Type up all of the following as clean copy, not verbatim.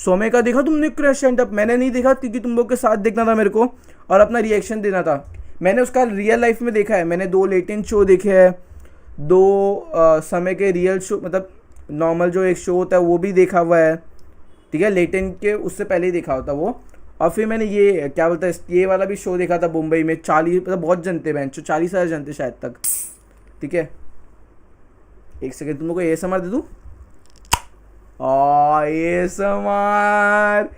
सोमे का देखा तुमने क्रश एंड अप? मैंने नहीं देखा क्योंकि तुम लोग के साथ देखना था मेरे को और अपना रिएक्शन देना था। मैंने उसका रियल लाइफ में देखा है, मैंने 2 लेटेंट शो देखे हैं, 2 समय के रियल शो, मतलब नॉर्मल जो एक शो होता है वो भी देखा हुआ है, ठीक है, लेटेंट के उससे पहले ही देखा होता वो। और फिर मैंने ये क्या बोलता है, ये वाला भी शो देखा था मुंबई में, 40, मतलब बहुत जनते हैं, 40,000 जनते शायद तक, ठीक है। एक सेकेंड, तुम लोग को ये समझ दे दूँ, ये समार।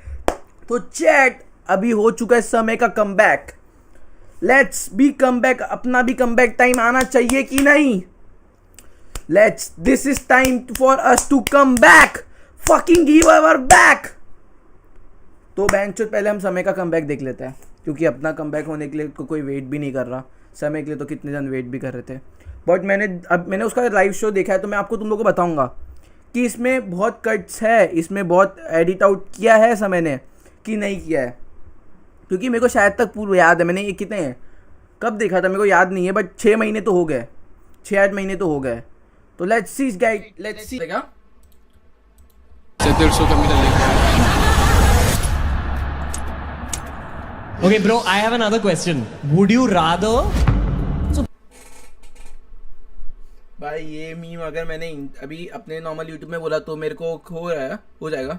तो चैट, अभी हो चुका है समय का कमबैक। लेट्स बी कमबैक, अपना भी कमबैक टाइम आना चाहिए कि नहीं? Let's, this is time for us to come back, fucking give our back. तो बेंचो पहले हम समय का कमबैक देख लेते हैं, क्योंकि अपना कमबैक होने के लिए कोई वेट भी नहीं कर रहा। समय के लिए तो कितने जन वेट भी कर रहे थे, बट मैंने उसका लाइव शो देखा है, तो मैं आपको तुम लोगों को बताऊंगा कि इसमें बहुत कट्स है, इसमें बहुत एडिट आउट किया है समय ने कि नहीं किया है, क्योंकि मेरे को शायद तक पूर्व याद है। मैंने ये कितने हैं, कब देखा था मेरे को याद नहीं है, बट 6 महीने तो हो गए, 6-8 महीने तो हो गए। तो let's see guide, let's see. Okay, bro, I have another question. Would you rather? भाई ये मीम अगर मैंने अभी अपने नॉर्मल यूट्यूब में बोला तो मेरे को हो जाएगा।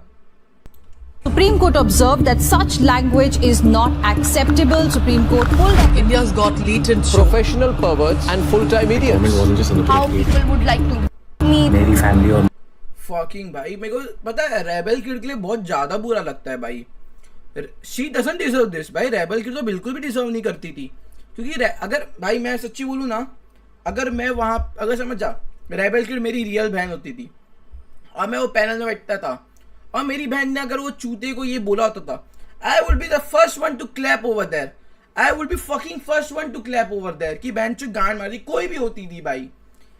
Supreme Court observed that such language is not acceptable. Supreme Court pulled up. India's got latent professional perverts and full-time idiots. How people would like to meet. मेरी फैमिली और फकिंग भाई, मेरे को पता है रेबल किड के लिए बहुत ज्यादा बुरा लगता है भाई। शी डजंट डिजर्व दिस भाई, रेबल किड तो बिल्कुल भी डिजर्व नहीं करती थी, क्योंकि अगर भाई मैं सच्ची बोलूँ ना, अगर मैं वहाँ, अगर समझ जा, रेबल किड मेरी रियल बहन होती थी और मैं वो पैनल में बैठता था और मेरी बहन ने अगर वो चूते को ये बोला होता था, I would be the first one to clap over there, I would be fucking first one to clap over there, कि बहन चो गांड मारी, कोई भी होती थी भाई,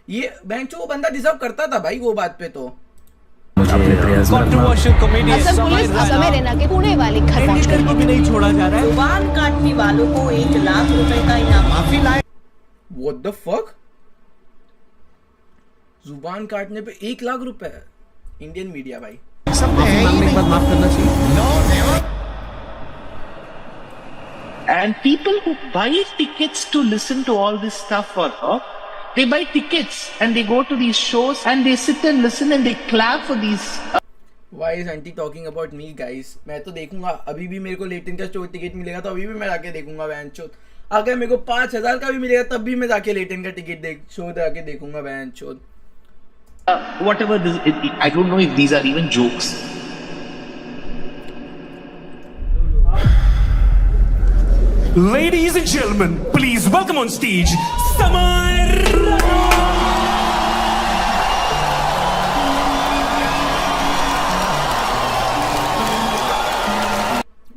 ये बहन चो वो बंदा डिजर्व करता था भाई वो बात पे। तो Controversial comedian. Assam police Assam में रहना के पुणे वाले घर पहुंच गई। को भी नहीं छोड़ा जा रहा है। जुबान काटने वालों को 1 लाख रुपए का इनाम। माफी लाए। What the fuck? जुबान काटने पे 1 लाख रुपए? इंडियन मीडिया भाई। माफ करना चाहिए। And people who buy tickets to listen to all this stuff for her, they buy tickets and they go to these shows and they sit and listen and they clap for these. Why is auntie talking about me guys? मैं तो देखूंगा, अभी भी मेरे को latent का show ticket मिलेगा तो अभी भी मैं जाके देखूंगा बैंचोद। अगर मेरे को 5,000 का भी मिलेगा तब भी मैं जाके लेटेंट का टिकट शो जाके देखूंगा बैंचोद। Whatever this, I don't know if these are even jokes. Ladies and gentlemen, please welcome on stage Samar.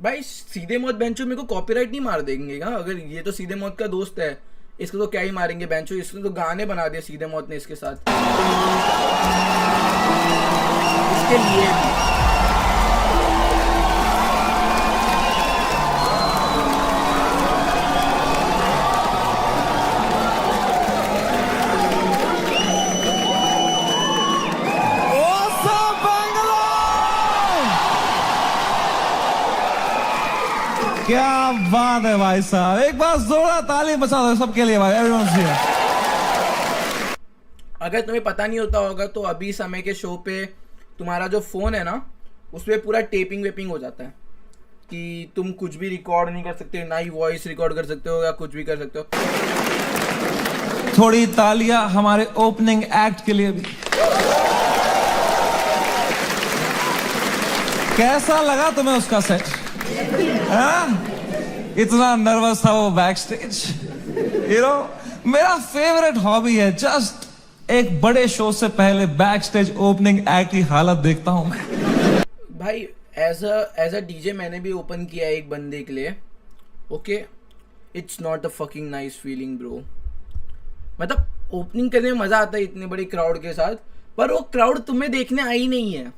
भाई सीधे मौत बेंचो मेरे को कॉपीराइट नहीं मार देंगे क्या? अगर ये तो सीधे मौत का दोस्त है, इसको तो क्या ही मारेंगे बेंचो, इसने तो गाने बना दिए सीधे मौत ने इसके साथ, इसके लिए भी। क्या बात है भाई साहब, एक बार जोरदार ताली बजा दो सबके लिए भाई, एवरीवन हियर। अगर तुम्हें पता नहीं होता होगा तो अभी समय के शो पे तुम्हारा जो फोन है ना, उसमें पूरा टेपिंग वेपिंग हो जाता है कि तुम कुछ भी रिकॉर्ड नहीं कर सकते, ना ही वॉइस रिकॉर्ड कर सकते हो या कुछ भी कर सकते हो। थोड़ी तालियां हमारे ओपनिंग एक्ट के लिए भी। कैसा लगा तुम्हें उसका सेट? इतना नर्वस था वो बैक स्टेज। मेरा फेवरेट हॉबी है जस्ट एक बड़े शो से पहले बैक स्टेज ओपनिंग एक्ट की हालत देखता हूं मैं भाई। एज अ डीजे मैंने भी ओपन किया एक बंदे के लिए, okay, it's not a fucking nice feeling bro. मतलब ओपनिंग करने में मजा आता है इतने बड़े क्राउड के साथ, पर वो क्राउड तुम्हें देखने आई नहीं है।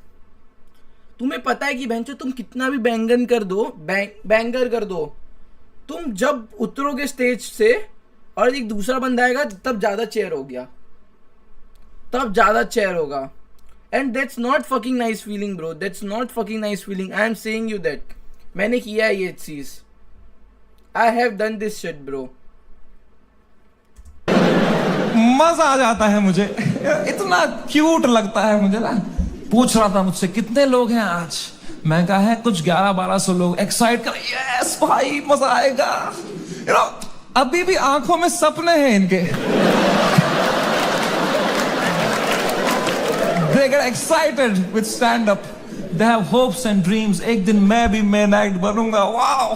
तुम्हें पता है कि बहनचो तुम कितना भी बैंगन कर दो, बैंगर कर दो, तुम जब उतरोगे स्टेज से और एक दूसरा बंदा आएगा तब ज्यादा चेयर हो गया, तब ज्यादा चेयर होगा। And that's not fucking nice feeling, bro. That's not fucking nice feeling. I am saying you that. मैंने किया है ये चीज. I have done this shit, bro. मजा आ जाता है मुझे, इतना क्यूट लगता है मुझे ना. पूछ रहा था मुझसे कितने लोग हैं आज, मैं कहा है कुछ 1100-1200 लोग. एक्साइट कर, यस भाई मजा आएगा. यू नो अभी भी आंखों में सपने हैं इनके. They get excited with stand up. They have hopes and dreams. एक दिन मैं भी main act बनूंगा. Wow,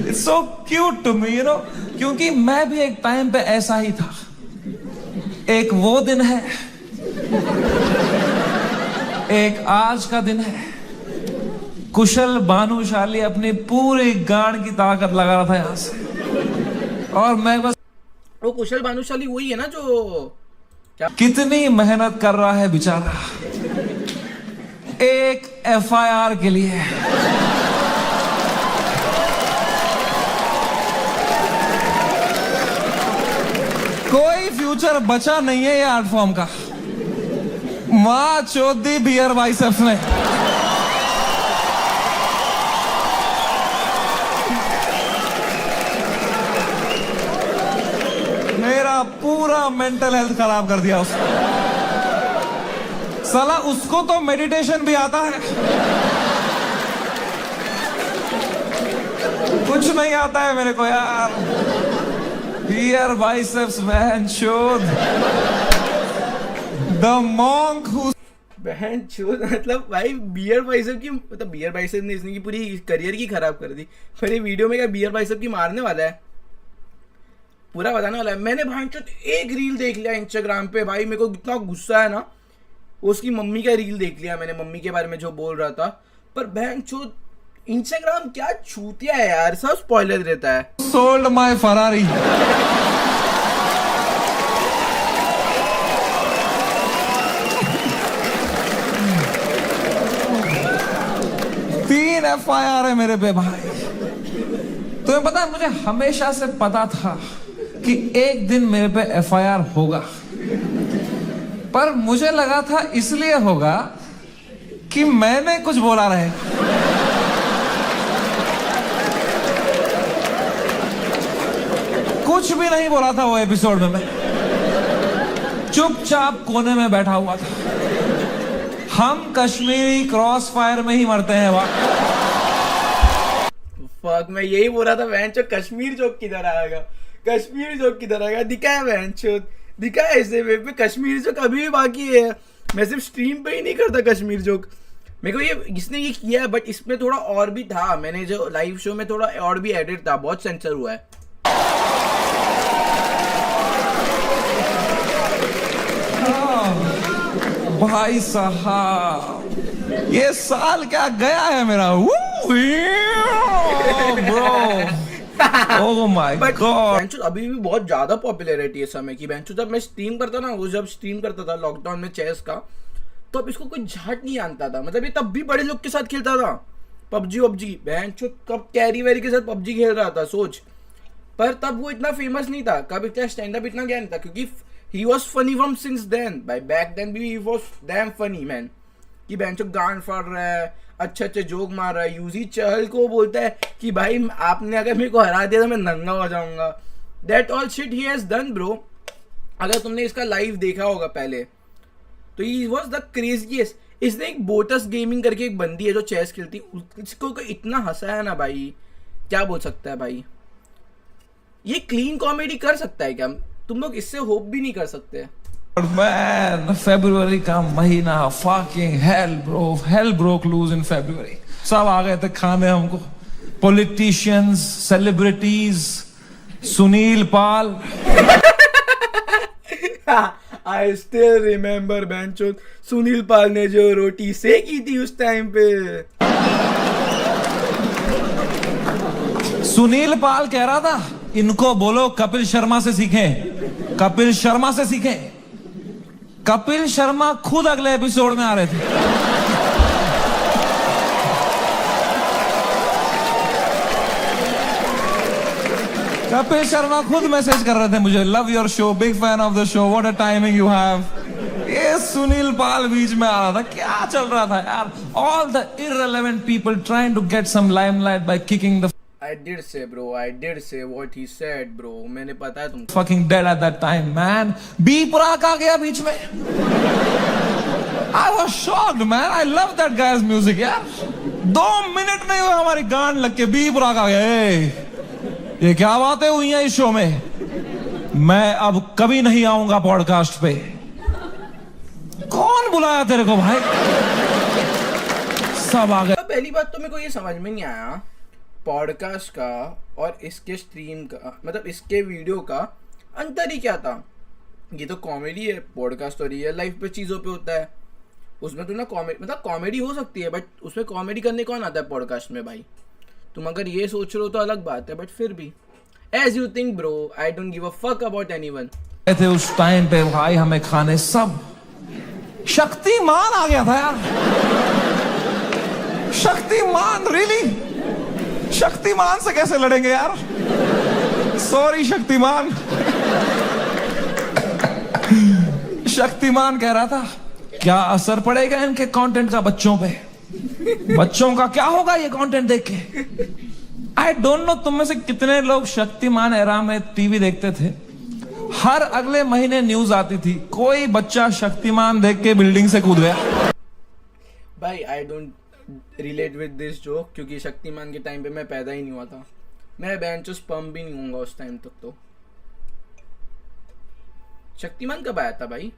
it's so cute to me, you know. क्योंकि मैं भी एक टाइम पे ऐसा ही था. एक वो दिन है, एक आज का दिन है. कुशल भानुशाली अपनी पूरी गांड की ताकत लगा रहा था यहां से, और मैं बस. वो कुशल भानुशाली वही है ना जो कितनी मेहनत कर रहा है बेचारा एक FIR के लिए. कोई फ्यूचर बचा नहीं है ये आर्ट फॉर्म का. मां चौधी बियर बाइसेप्स ने. मेरा पूरा मेंटल हेल्थ खराब कर दिया उसने. साला उसको तो मेडिटेशन भी आता है, कुछ नहीं आता है मेरे को यार. बियर बाइसेप्स बहन चोद. द मॉन्क हु बहन चोद. मतलब भाई बियर बाइसेप की, मतलब बियर बाइसेप ने इसने की पूरी करियर की खराब कर दी. पर ये वीडियो में क्या बियर बाइसेप की मारने वाला है, पूरा बताने वाला है. मैंने भाई एक रील देख लिया इंस्टाग्राम पे, भाई मेरे को इतना गुस्सा है ना. उसकी मम्मी का रील देख लिया मैंने, मम्मी के बारे में जो बोल रहा था. पर बहन चोद इंस्टाग्राम क्या छूतिया है यार, सब स्पॉइलर देता है. Sold my Ferrari. तीन FIR है मेरे पे भाई. तुम्हें पता है मुझे हमेशा से पता था कि एक दिन मेरे पे FIR होगा, पर मुझे लगा था इसलिए होगा कि मैंने कुछ बोला रहे. कुछ भी नहीं बोला था वो एपिसोड में. मैं चुपचाप कोने में बैठा हुआ था. हम कश्मीरी क्रॉस फायर में ही मरते हैं. वाह फक, मैं यही बोल रहा था बहन चोद कश्मीर जोक किधर आएगा, कश्मीर जोक किधर आएगा. दिखा है बहन चोद, दिखा है ऐसे वे पे कश्मीर जोक अभी भी बाकी है. मैं सिर्फ स्ट्रीम पे ही नहीं करता कश्मीर जोक. मेरे को ये इसने ये किया है, बट इसमें थोड़ा और भी था. मैंने जो लाइव शो में थोड़ा और भी एडिट था, बहुत सेंसर हुआ है. भाई साहब ये साल क्या गया है मेरा. Bro oh my God. अभी भी बहुत ज्यादा पॉपुलैरिटी है समय की. बेंचो जब मैं स्ट्रीम करता ना, वो जब स्ट्रीम करता था लॉकडाउन में चेस का, तो अब इसको कोई झाट नहीं जानता था. मतलब ये तब भी बड़े लोग के साथ खेलता था पबजी. बेंचो कब कैरी वेरी के साथ पबजी खेल रहा था सोच. पर तब वो इतना फेमस नहीं था, कब इतना स्टैंड अप इतना ज्ञान था, क्योंकि he was funny from since then. By back then भी he was damn funny man. कि बेंचो गान फाड़ रहा है, अच्छे जोक मार रहा है. यूजी चहल को बोलता है कि भाई आपने अगर मेरे को हरा दिया तो मैं नंगा हो जाऊंगा. That all shit he has done bro. अगर तुमने इसका लाइव देखा होगा पहले, तो he was the craziest. इसने एक बोटस गेमिंग करके एक बंदी है जो चेस खेलती, उसको इतना हंसाया ना भाई, क्या बोल सकता है भाई. ये क्लीन कॉमेडी कर सकता है क्या? तुम लोग इससे होप भी नहीं कर सकते. Man, फरवरी का महीना, fucking hell bro, hell broke loose in February. सब आ गए थे खाने हमको. Politicians, celebrities, Sunil Pal. I still remember बेंचो Sunil पाल ने जो रोटी सेकी थी उस टाइम पे. सुनील पाल कह रहा था इनको बोलो कपिल शर्मा से सीखें, कपिल शर्मा से सीखें. कपिल शर्मा खुद अगले एपिसोड में आ रहे थे. कपिल शर्मा खुद मैसेज कर रहे थे मुझे, love your show, big fan of the show, what a timing you have. ये ये सुनील पाल बीच में आ रहा था, क्या चल रहा था यार? All the irrelevant people trying to get some limelight by kicking the I did say bro, I did say what he said bro. मैंने पता है तुमको. fucking dead at that time, man. Beep राग आ गया बीच में. I was shocked, man. I love that guy's music, यार. 2 minute में हमारी गान लग के बीप राग आ गया. ये क्या बातें हुई हैं इस शो में? मैं अब कभी नहीं आऊंगा पॉडकास्ट पे. कौन बुलाया तेरे को भाई? सब आ गए. पहली बात तो मेरे को ये समझ में नहीं आया पॉडकास्ट का और इसके स्ट्रीम का, मतलब इसके वीडियो का अंतर ही क्या था? ये तो कॉमेडी है, पॉडकास्ट तो रियल लाइफ पे चीज़ों पे होता है. उसमें तो ना कॉमेडी, मतलब कॉमेडी हो सकती है, बट उसमें कॉमेडी करने कौन आता है पॉडकास्ट में भाई? तुम अगर ये सोच रहे हो तो अलग बात है, बट फिर भी as you think bro, I don't give a fuck about anyone. थे उस टाइम पे भाई हमें खाने सब. शक्तिमान आ गया था यार. शक्तिमान, रियली? शक्तिमान से कैसे लड़ेंगे यार? सॉरी शक्तिमान. शक्तिमान कह रहा था क्या असर पड़ेगा इनके कंटेंट का बच्चों पे? बच्चों का क्या होगा ये कंटेंट देख के? आई डोंट नो तुम में से कितने लोग शक्तिमान एरा में टीवी देखते थे. हर अगले महीने न्यूज आती थी कोई बच्चा शक्तिमान देख के बिल्डिंग से कूद गया. भाई I don't relate with this joke, क्योंकि शक्तिमान के टाइम पे मैं पैदा ही नहीं हुआ था. मैं बेंचो स्पर्म भी नहीं हूँगा उस टाइम तक. तो शक्तिमान कब आया था भाई?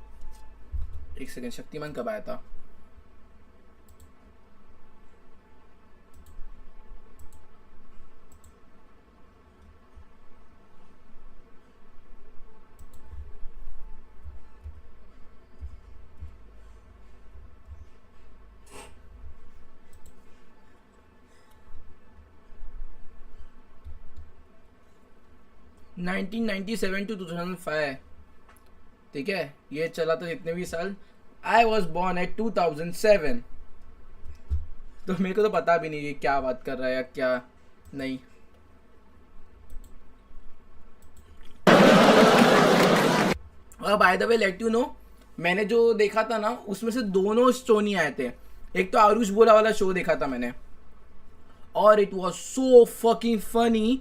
एक सेकंड, शक्तिमान कब आया था? (1997 to 2005). ठीक है, ये चला था जितने भी साल. आई वॉज बॉर्न एट 2007. तो मेरे को तो पता भी नहीं ये क्या बात कर रहा है या क्या नहीं. और by the way let you know, मैंने जो देखा था ना उसमें से दोनों शो नहीं आए थे. एक तो आरुष बोला वाला शो देखा था मैंने, और it was so fucking funny,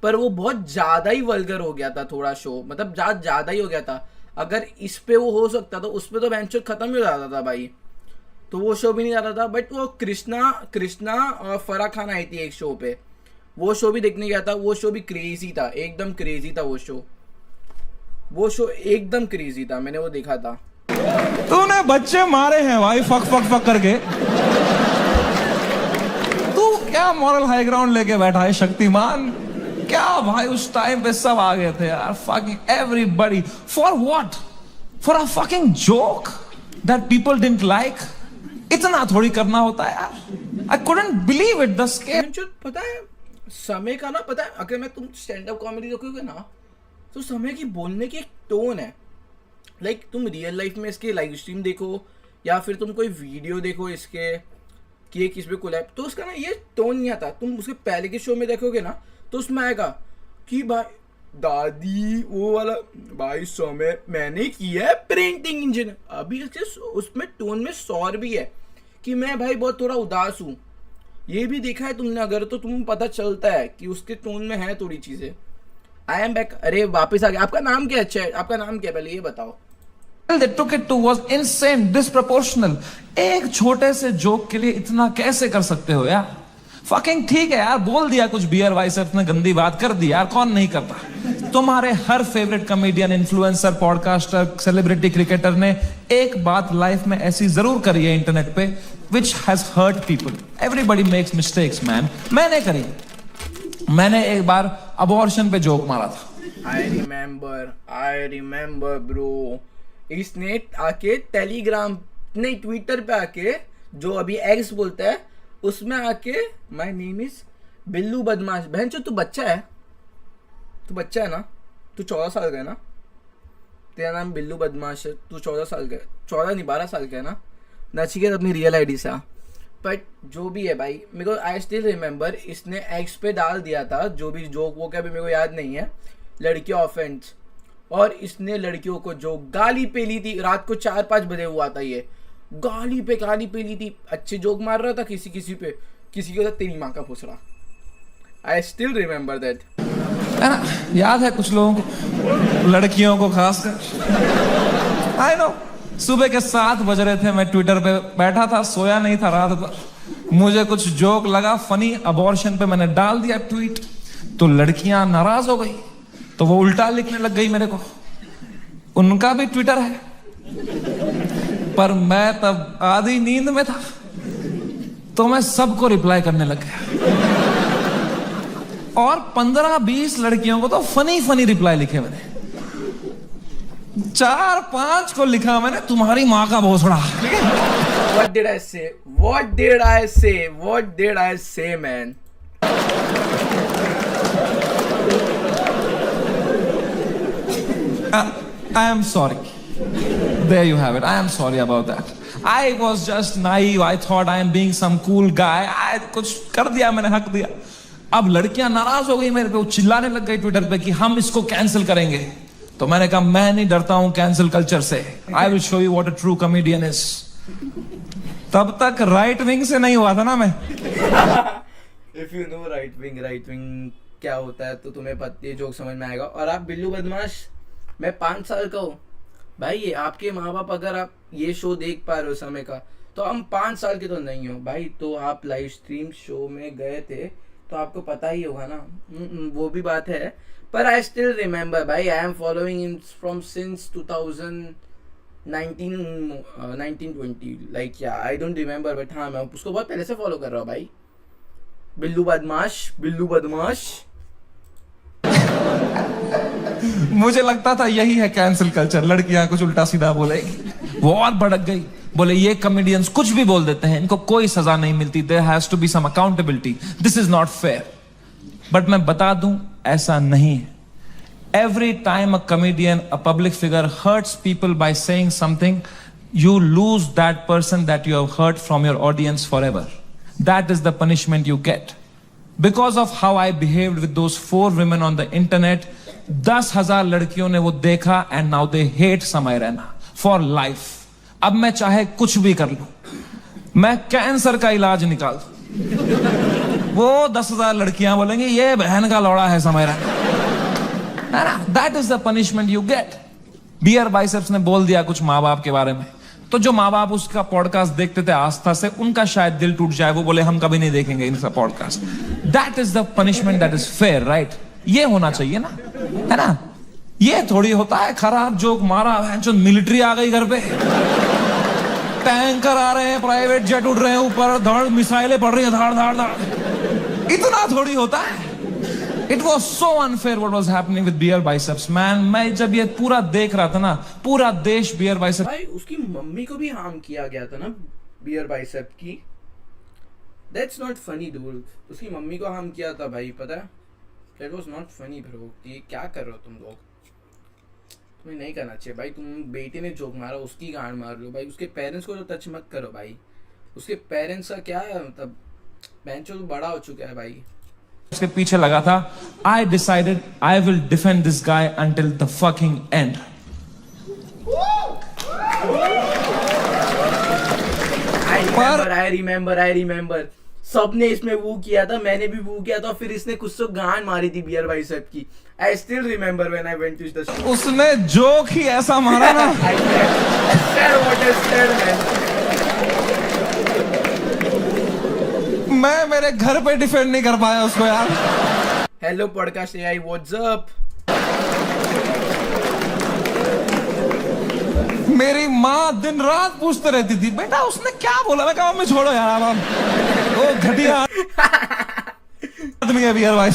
पर वो बहुत ज़्यादा ही वल्गर हो गया था थोड़ा शो, मतलब ज़्यादा ही हो गया था. अगर इस पे वो हो सकता तो उस पे तो बेंचो खत्म ही हो जाता था भाई. तो वो शो भी नहीं जाता था. बट वो कृष्णा और फराह खान आई थी एक शो पे, वो शो भी देखने गया था. वो शो भी क्रेजी था, एकदम क्रेजी था वो शो एकदम क्रेजी था. मैंने वो देखा था. तूने बच्चे मारे हैं भाई फक फक फक करके. तू क्या मॉरल हाई ग्राउंड लेके बैठा है शक्तिमान? क्या भाई उस टाइम पे सब आ गए थे यार. Fucking everybody. For what? For a fucking joke that people didn't like. इतना थोड़ी करना होता है यार. I couldn't believe it. The scale. पता है समय का ना, पता है अगर मैं तुम स्टैंड अप कॉमेडी देखोगे ना तो समय की बोलने की एक टोन है. लाइक तुम रियल लाइफ में इसके लाइव स्ट्रीम देखो या फिर तुम कोई वीडियो देखो इसके कि किस पे कोलैब, तो उसका ना ये टोन नहीं आता. तुम उसके पहले के शो में देखोगे ना तो उसमें आएगा कि भाई दादी वो वाला भाई समय मैंने किया है प्रिंटिंग इंजन. अभी उसमें टोन में सौर भी है कि मैं भाई बहुत थोड़ा उदास हूँ. ये भी देखा है तुमने अगर, तो तुम्हें पता चलता है कि उसके टोन में है थोड़ी चीजें. I am back. अरे वापस आ गया. आपका नाम क्या? अच्छा है, आपका नाम क्या पहले ये बताओ. They took it to was insane, disproportional. एक छोटे से जोक के लिए इतना कैसे कर सकते हो यार? फकिंग ठीक है यार, बोल दिया कुछ बियर वाइसर्स ने गंदी बात कर दी यार, कौन नहीं करता. तुम्हारे हर favourite comedian, influencer, podcaster, celebrity, cricketer ने एक बात लाइफ में ऐसी जरूर करी है इंटरनेट पे, which has hurt people. Everybody makes mistakes, man. मैंने करी. मैंने एक बार अबॉर्शन पे जोक मारा था. I remember bro. इसने आके टेलीग्राम नहीं ट्विटर पे आके, जो अभी एक्स बोलता है, उसमें आके माय नेम इज बिल्लू बदमाश. बहन चो तू बच्चा है ना, तू 14 साल का है ना, तेरा नाम बिल्लू बदमाश है, तू 14 साल का है, 14 नहीं 12 साल का है ना. नचिकेत अपनी रियल आईडी से. बट जो भी है भाई, मेरे को आई स्टिल रिमेम्बर इसने एक्स पे डाल दिया था जो भी जोक वो क्या भी मेरे को याद नहीं है, लड़की ऑफेंस. और इसने लड़कियों को जो गाली पे ली थी, रात को 4-5 बजे हुआ था, ये गाली पे ली थी, अच्छे जोक मार रहा था किसी पे, किसी को था तेरी माँ का फुसड़ा। आई स्टिल रिमेम्बर दैट, है ना, याद है कुछ लोगों को, लड़कियों को खासकर। आई नो, सुबह के 7 बज रहे थे, मैं ट्विटर पे बैठा था, सोया नहीं था रात भर, मुझे कुछ जोक लगा फनी अबॉर्शन पे, मैंने डाल दिया ट्वीट, तो लड़कियां नाराज हो गई, तो वो उल्टा लिखने लग गई मेरे को। उनका भी ट्विटर है, पर मैं तब आधी नींद में था, तो मैं सबको रिप्लाई करने लग गया, और 15-20 लड़कियों को तो फनी रिप्लाई लिखे मैंने। 4-5 को लिखा मैंने तुम्हारी माँ का भोसड़ा। What did I say, man? I am sorry. There you have it. I am sorry about that. I was just naive. I thought I am being some cool guy. कुछ कर दिया मैंने, हक दिया। अब लड़कियां नाराज हो गई मेरे पे, वो चिल्लाने लग गई ट्विटर पे कि हम इसको कैंसिल करेंगे। तो मैंने कहा मैं नहीं डरता हूं कैंसिल कल्चर से। I will show you what a true comedian is. तब तक राइट विंग से नहीं हुआ था ना मैं। If you know right wing क्या होता है तो तुम्हें ये जोक समझ में आएगा। और आप बिल्लू बदमाश, मैं 5 साल का हूँ भाई, ये आपके माँ बाप अगर आप ये शो देख पा रहे हो समय का, तो हम 5 साल के तो नहीं हो भाई। तो आप लाइव स्ट्रीम शो में गए थे तो आपको पता ही होगा ना, वो भी बात है। पर आई स्टिल रिमेम्बर भाई, I am following him from since 1920 like, या आई डोंट रिमेम्बर, बट हाँ मैं उसको बहुत पहले से फॉलो कर रहा हूँ भाई। बिल्लू बदमाश। मुझे लगता था यही है कैंसिल कल्चर, लड़कियां कुछ उल्टा सीधा बोलेगी। वो और भड़क गई, बोले ये कॉमेडियंस कुछ भी बोल देते हैं, इनको कोई सजा नहीं मिलती, there has to be some accountability, this is not fair. But मैं बता दूं, ऐसा नहीं है। Every time a comedian, a public figure hurts people by saying something, you lose that person that you have heard from your audience forever. That is the punishment you get. Because of how I behaved with those 4 women on the internet, 10,000 लड़कियों ने वो देखा and now they hate समय Raina for life. अब मैं चाहे कुछ भी कर लूं, मैं कैंसर का इलाज निकाल दूं, वो 10,000 लड़कियां बोलेंगी ये बहन का लौड़ा है Samay Raina. That is the punishment you get. Beer Biceps ने बोल दिया कुछ माँ बाप के बारे में, तो जो माँ बाप उसका पॉडकास्ट देखते थे आस्था से, उनका शायद दिल टूट जाए, वो बोले हम कभी नहीं देखेंगे इनका podcast. That is the punishment that is fair, right? ये होना चाहिए ना, है ना? ये थोड़ी होता है खराब जोक मारा, मिलिट्री आ गई घर पे, टैंकर आ रहे हैं, प्राइवेट जेट उड़ रहे हैं ऊपर, धड़ मिसाइलें पड़ रही है, धाड़ धाड़ धाड़, इतना थोड़ी होता है। It was so unfair what was happening with beer biceps, man. मैं जब ये पूरा देख रहा था ना, पूरा देश beer biceps। भाई उसकी मम्मी को भी हार्म किया गया था ना बियर बाइसेप की। That's not funny dude। उसकी मम्मी को हार्म किया था भाई, पता है? That was not funny bro। ये क्या कर रहे हो तुम लोग? तुम्हें नहीं करना चाहिए भाई। तुम बेटे ने जोक मारा, उसकी गांड मार लो भाई। उसके पेरेंट्स को तो टच मत करो भाई। उसके पेरेंट्स का क्या है, मतलब बेंचो तो बड़ा हो चुका है भाई। उसके पीछे लगा था। I decided I will defend this guy until the fucking end। I remember। सबने इसमें वो किया था, मैंने भी वो किया था, फिर इसने कुछ तो गांड मारी थी बियर बाइसेप की। I still remember when I went to the show। उसने जोक ही ऐसा मारा ना। I said what I said, man। मैं मेरे घर पे डिफेंड नहीं कर पाया उसको यार। Hello podcast AI, what's up? मेरी माँ दिन रात पूछते रहती थी बेटा उसने क्या बोला। मैं कहा मम्मी छोड़ो यार, अब वो घटिया आदमी है बियर भाई।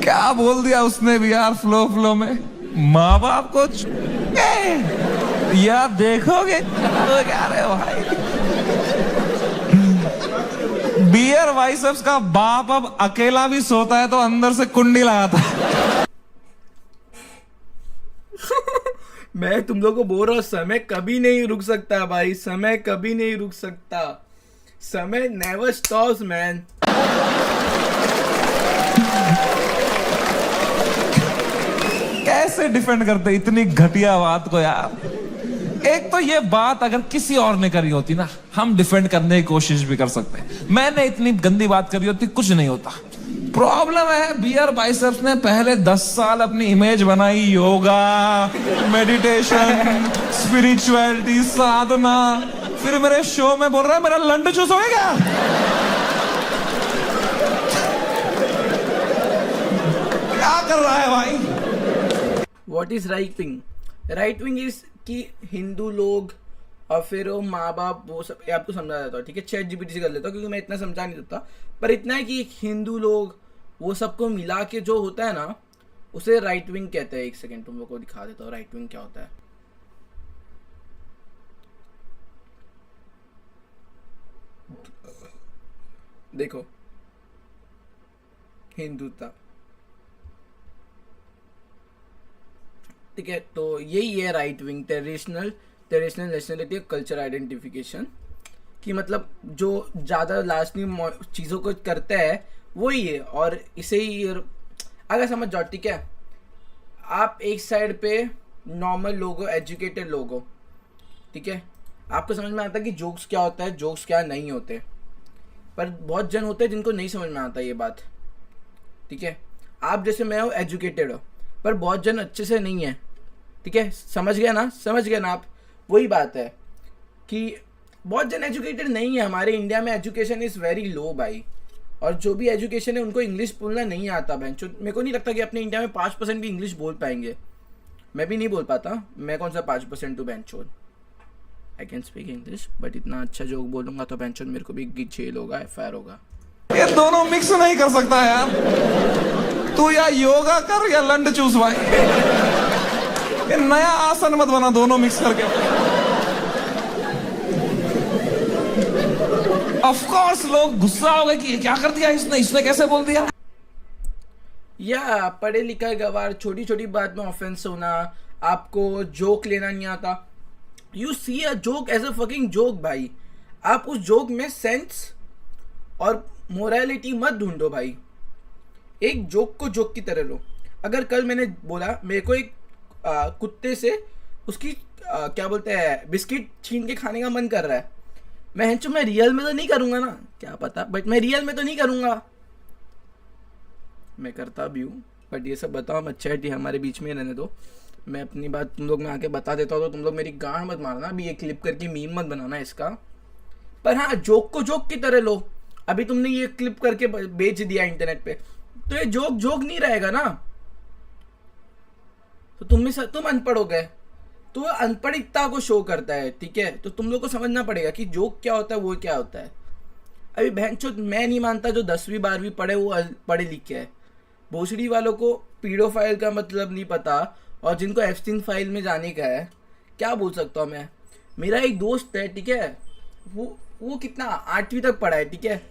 क्या बोल दिया उसने भी यार फ्लो में। माँ बाप को यार देखोगे तो क्या रे भाई। बियर बाइसेप्स का बाप अब अकेला भी सोता है तो अंदर से कुंडी लगाता है। मैं तुम लोगों को बोल रहा हूँ, समय कभी नहीं रुक सकता भाई, समय कभी नहीं रुक सकता। समय नेवर स्टॉप्स मैन। कैसे डिफेंड करते इतनी घटिया बात को यार। एक तो ये बात अगर किसी और ने करी होती ना, हम डिफेंड करने की कोशिश भी कर सकते। मैंने इतनी गंदी बात करी होती, कुछ नहीं होता। प्रॉब्लम है बियर बाइसेप्स ने पहले 10 साल अपनी इमेज बनाई योगा, मेडिटेशन, स्पिरिचुअलिटी, साधना, फिर मेरे शो में बोल रहा है मेरा लंड चूस हो गया। क्या कर रहा है भाई? What is right wing? Right wing is कि हिंदू लोग और फिर वो माँ बाप वो सब आपको समझा देता हूँ, ठीक है। ChatGPT से कर लेता हूँ क्योंकि मैं इतना समझा नहीं सकता, पर इतना है कि हिंदू लोग वो सबको मिला के जो होता है ना, उसे राइट विंग कहते हैं। एक सेकेंड तुम लोग को दिखा देता हूँ राइट विंग क्या होता है। देखो, हिंदुत्व, ठीक है। तो यही है right wing, traditional nationality culture identification, कि मतलब जो ज़्यादा लास्टली चीज़ों को करता है वही है। और इसे ही अगर समझ जाओ, ठीक है, आप एक साइड पे नॉर्मल लोग हो, एजुकेटेड लोग हो, ठीक है, आपको समझ में आता है कि जोक्स क्या होता है, जोक्स क्या नहीं होते। पर बहुत जन होते हैं जिनको नहीं समझ में आता ये बात, ठीक है। आप जैसे मैं हो, एजुकेटेड हो, पर बहुत जन अच्छे से नहीं है, ठीक है। समझ गया ना आप? वही बात है कि बहुत जन एजुकेटेड नहीं है। हमारे इंडिया में एजुकेशन इज़ वेरी लो भाई, और जो भी एजुकेशन है उनको इंग्लिश बोलना नहीं आता। बेंचो, मेरे को नहीं लगता कि अपने इंडिया में 5% भी इंग्लिश बोल पाएंगे। मैं भी नहीं बोल पाता, मैं कौन सा 5% हूँ बेंचो। I can speak English, but इतना अच्छा जोक बोलूंगा तो बेंचो मेरे को भी जेल होगा, FIR होगा। ये दोनों मिक्स नहीं कर सकता यार। तू या योगा कर या लंड चूस भाई। ये नया आसन मत बना दोनों मिक्स करके। ऑफ कोर्स लोग गुस्सा हो गए कि क्या कर दिया इसने कैसे बोल दिया। या पढ़े लिखा गवार, छोटी छोटी बात में ऑफेंस होना, आपको जोक लेना नहीं आता। You see a joke as a fucking joke भाई। आप उस जोक में सेंस और मोरालिटी मत ढूंढो भाई। एक जोक को जोक की तरह लो। अगर कल मैंने बोला मेरे को एक कुत्ते से उसकी क्या बोलते हैं बिस्किट छीन के खाने का मन कर रहा है, मैं रियल में तो नहीं करूंगा ना, क्या पता, बट मैं रियल में तो नहीं करूंगा। मैं करता भी हूँ, बट ये सब बताओ मत, चैट हमारे बीच में रहने दो। मैं अपनी बात तुम लोग में आके बता देता हूँ तो तुम लोग मेरी गांड मत मारना। अभी ये क्लिप करके मीम मत बनाना इसका। पर हाँ, जोक को जोक की तरह लो। अभी तुमने ये क्लिप करके बेच दिया इंटरनेट पे, तो ये जोक नहीं रहेगा ना। तो तुम अनपढ़ हो गए, तो अनपढ़ता को शो करता है, ठीक है। तो तुम लोग को समझना पड़ेगा कि जोक क्या होता है, वो क्या होता है। अभी बहनचोद मैं नहीं मानता जो 10वीं 12वीं पढ़े वो पढ़े लिखे है। भोसड़ी वालों को पीडोफाइल का मतलब नहीं पता, और जिनको एप्स्टीन फाइल में जाने का है, क्या बोल सकता हूँ मैं। मेरा एक दोस्त है, ठीक है, वो कितना 8वीं तक पढ़ा है, ठीक है।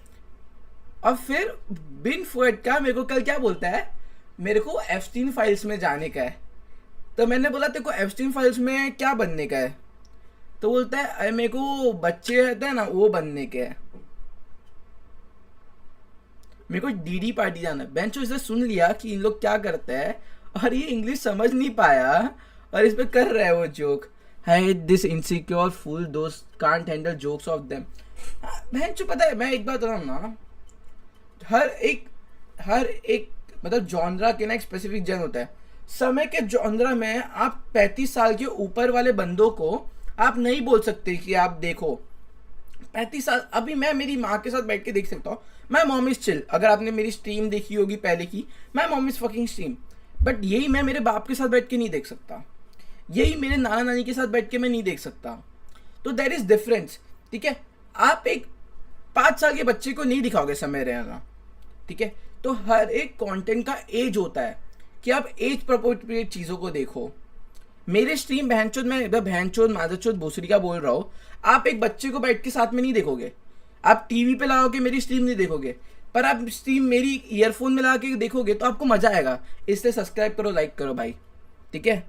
और फिर बिन फुएट का मेरे को कल क्या बोलता है, मेरे को एप्स्टीन फाइल्स में जाने का है। तो मैंने बोला तेरे को एप्स्टीन फाइल्स में क्या बनने का है? तो बोलता है अरे मेरे को बच्चे रहते हैं ना वो बनने के है, मेरे को डीडी पार्टी जाना है। बेंचो इसे सुन लिया कि इन लोग क्या करते हैं, और ये इंग्लिश समझ नहीं पाया और इस पे कर रहा है वो जोक। है दिस इनसिक्योर फूल दोस्त can't handle jokes of them. बेंचो पता है, मैं एक बात बताऊँ ना, हर एक मतलब जॉनरा के ना एक स्पेसिफिक जन होता है। समय के जॉनरा में आप 35 साल के ऊपर वाले बंदों को आप नहीं बोल सकते कि आप देखो 35 साल। अभी मैं मेरी माँ के साथ बैठ के देख सकता हूँ, मैं मॉमिस चिल, अगर आपने मेरी स्ट्रीम देखी होगी पहले की, मैं मॉमिस फकिंग स्ट्रीम। बट यही मैं मेरे बाप के साथ बैठ के नहीं देख सकता, यही मेरे नाना नानी के साथ बैठ के मैं नहीं देख सकता। तो देयर इज डिफरेंस, ठीक है। आप एक 5 साल के बच्चे को नहीं दिखाओगे समय रहना, ठीक है। तो हर एक कंटेंट का एज होता है कि आप एज प्रोपोर्ट चीज़ों को देखो। मेरे स्ट्रीम बहनचोद, मैं इधर बहनचोद मादरचोद भोसड़ी का बोल रहा हूँ, आप एक बच्चे को बैठ के साथ में नहीं देखोगे। आप टीवी पे लगा के मेरी स्ट्रीम नहीं देखोगे, पर आप स्ट्रीम मेरी ईयरफोन में लगा के देखोगे तो आपको मज़ा आएगा। इसलिए सब्सक्राइब करो, लाइक करो भाई, ठीक है।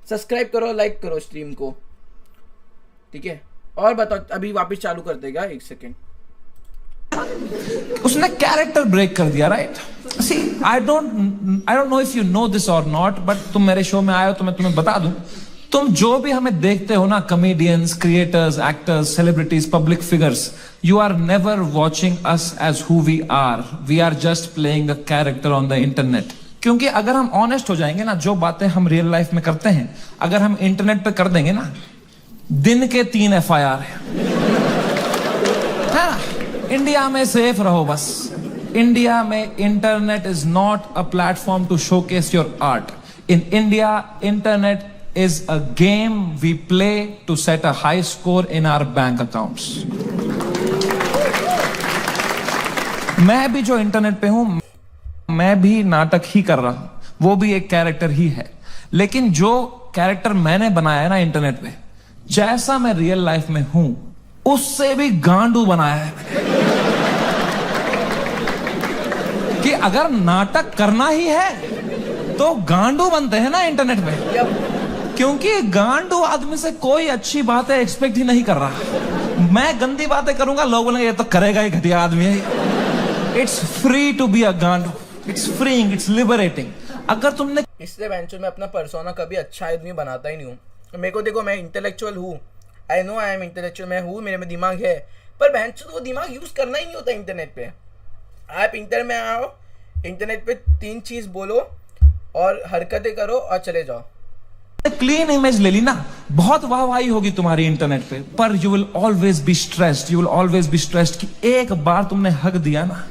सब्सक्राइब करो, लाइक करो स्ट्रीम को, ठीक है। और बताओ, अभी वापस चालू कर देगा, 1 सेकेंड। उसने कैरेक्टर ब्रेक कर दिया, right? See I don't know if you know this और नॉट, बट तुम मेरे शो में आए हो तो मैं तुम्हें बता दूं, तुम जो भी हमें देखते हो ना, comedians, creators, actors, celebrities, public figures, you are never watching us as who we are just playing a character on the internet. क्योंकि अगर हम ऑनेस्ट हो जाएंगे ना, जो बातें हम रियल लाइफ में करते हैं अगर हम इंटरनेट पे कर देंगे ना, दिन के 3 FIR है ना? इंडिया में सेफ रहो बस। इंडिया में internet is not a platform to showcase your art. In India internet is a game we play to set a high score in our bank accounts. मैं भी जो इंटरनेट पे हूं, मैं भी नाटक ही कर रहा हूं, वो भी एक कैरेक्टर ही है। लेकिन जो कैरेक्टर मैंने बनाया है ना इंटरनेट पे, जैसा मैं रियल लाइफ में हूं उससे भी गांडू बनाया है कि अगर नाटक करना ही है तो गांडू बनते हैं ना इंटरनेट पे। क्योंकि गांडू आदमी से कोई अच्छी बातें एक्सपेक्ट ही नहीं कर रहा। मैं गंदी बातें करूंगा, लोग बोलेंगे ये तो करेगा ही, घटिया आदमी है। It's free to be a गांडू, इट्स फ्रीइंग, इट्स लिबरेटिंग। अगर तुमने इसलिए बेंचो में अपना पर्सोना कभी अच्छा आदमी बनाता ही नहीं हूँ। मेरे को देखो, मैं इंटेलेक्चुअल हूँ, I know I am intellectual, मैं हूँ, मेरे में दिमाग है, पर बेंचो वो दिमाग यूज करना ही नहीं होता इंटरनेट पे। आप इंटरनेट में आओ, इंटरनेट पे 3 चीज बोलो और हरकतें करो और चले जाओ। क्लीन इमेज ले ली ना, बहुत वाहवाही होगी तुम्हारी इंटरनेट पे, पर you will always be stressed, you will always be stressed कि एक बार तुमने हक दिया ना,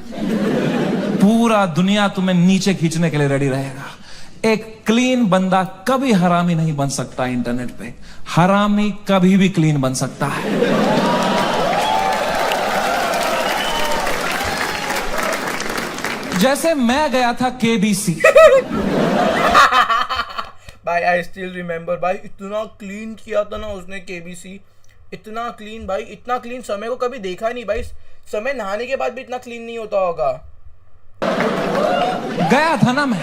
पूरा दुनिया तुम्हें नीचे खींचने के लिए रेडी रहेगा। एक क्लीन बंदा कभी हरामी नहीं बन सकता इंटरनेट पे, हरामी कभी भी क्लीन बन सकता है। जैसे मैं गया था KBC भाई, आई स्टिल रिमेम्बर भाई, इतना क्लीन किया था ना उसने KBC, इतना क्लीन भाई, इतना क्लीन समय को कभी देखा नहीं भाई। समय नहाने के बाद भी इतना क्लीन नहीं होता होगा। गया था ना मैं,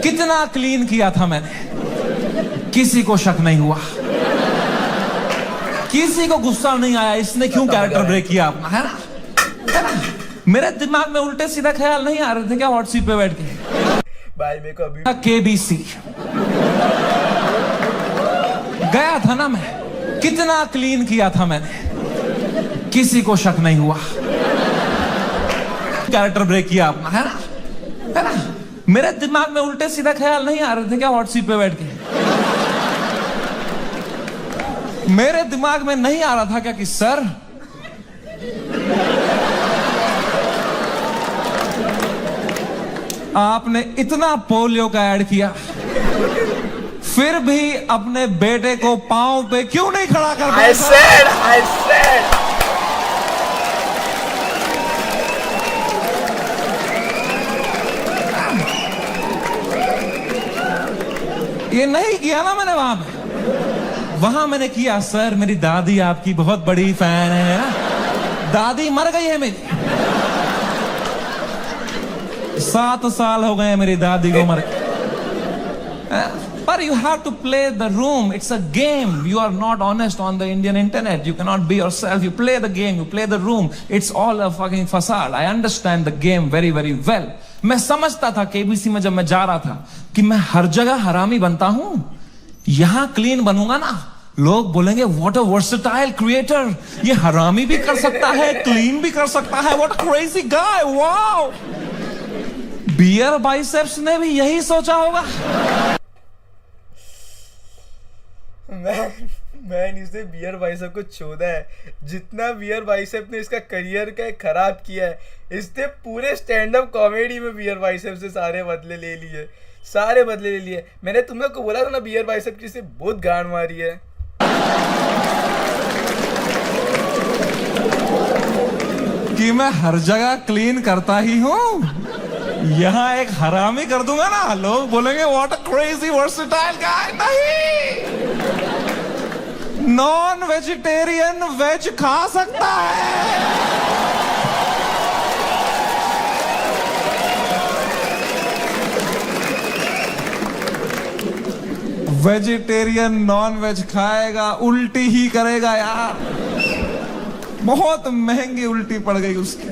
कितना क्लीन किया था मैंने, किसी को शक नहीं हुआ, किसी को गुस्सा नहीं आया इसने क्यों कैरेक्टर ब्रेक किया अपना, है ना? है ना? मेरे दिमाग में उल्टे सीधा ख्याल नहीं आ रहे थे क्या हॉट सीट पे बैठ के? भाई मेरे को अभी KBC गया था ना मैं, कितना क्लीन किया था मैंने, किसी को शक नहीं हुआ, कैरेक्टर ब्रेक किया अपना, है ना? है ना? मेरे दिमाग में उल्टे सीधा ख्याल नहीं आ रहे थे क्या हॉट सीट पे बैठ के? मेरे दिमाग में नहीं आ रहा था क्या कि सर आपने इतना पोलियो का ऐड किया, फिर भी अपने बेटे को पांव पे क्यों नहीं खड़ा कर पाए? I said. ये नहीं किया ना मैंने वहां मैंने किया, सर मेरी दादी आपकी बहुत बड़ी फैन है ना, दादी मर गई है मेरी, 7 साल हो गए मेरी दादी को मर। But you have to play the room. It's a game. You are not honest on the Indian internet. You cannot be yourself. You play the game. You play the room. It's all a fucking facade. I understand the game very, very well. मैं समझता था KBC में जब मैं जा रहा था कि मैं हर जगह हरामी बनता हूं, यहां क्लीन बनूंगा ना, लोग बोलेंगे what a versatile creator. ये हरामी भी कर सकता है, क्लीन भी कर सकता है. What a crazy guy. Wow. Beer Biceps ने भी यही सोचा होगा. मैं इसे बियर बाइसेप को छोड़ा है, जितना बियर बाइसेप ने इसका करियर का खराब किया है, इसने पूरे स्टैंड अप कॉमेडी में बियर बाइसेप से सारे बदले ले लिए. मैंने तुम लोग को बोला था ना, बियर बाइसेप की से बहुत गांड मारी है. कि मैं हर जगह क्लीन करता ही हूं, यहां एक हरामी कर दूंगा ना, लोग बोलेंगे व्हाट अ क्रेजी वर्सेटाइल गाय. नहीं, नॉन वेजिटेरियन वेज खा सकता है. वेजिटेरियन नॉन वेज खाएगा, उल्टी ही करेगा यार. बहुत महंगी उल्टी पड़ गई उसकी,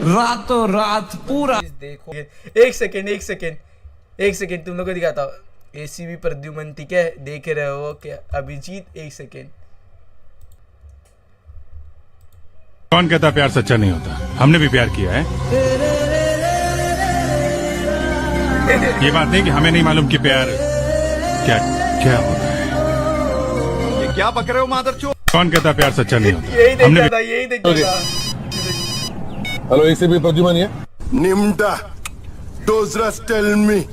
रातों रात पूरा। देखो एक सेकेंड तुम लोग को दिखाता हूँ। ACB प्रद्युमन, ठीक है, देख रहे हो क्या? अभिजीत, एक सेकेंड। कौन कहता प्यार सच्चा नहीं होता? हमने भी प्यार किया है। ये बात नहीं कि हमें नहीं मालूम कि प्यार क्या क्या होता है। ये क्या पक रहे हो मादरचोद? कौन कहता प्यार सच्चा नहीं होता? यही हमने देखा था, यही देखा था। हेलो ACB प्रद्युमन है। Nimda, Dozras tell me.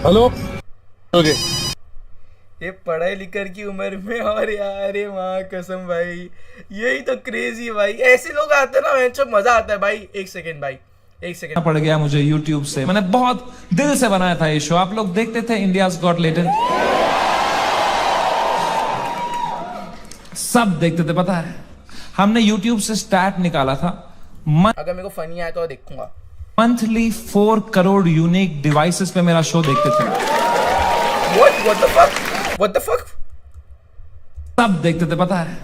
Hello okay. ये पढ़ाई लिखर की उम्र में, और यार ये माँ कसम भाई, यही तो क्रेजी भाई। ऐसे लोग आते ना, मजा आता है भाई। एक सेकेंड भाई, एक सेकेंड। पड़ गया मुझे YouTube से, मैंने बहुत दिल से बनाया था ये शो। आप लोग देखते थे इंडियाज गॉट टैलेंट, सब देखते थे। पता है हमने YouTube से स्टैट निकाला था, अगर मेरे को फनी आया तो देखूंगा। मंथली 4 करोड़ यूनिक डिवाइसेस पे मेरा शो देखते थे। What the fuck? सब देखते थे। पता है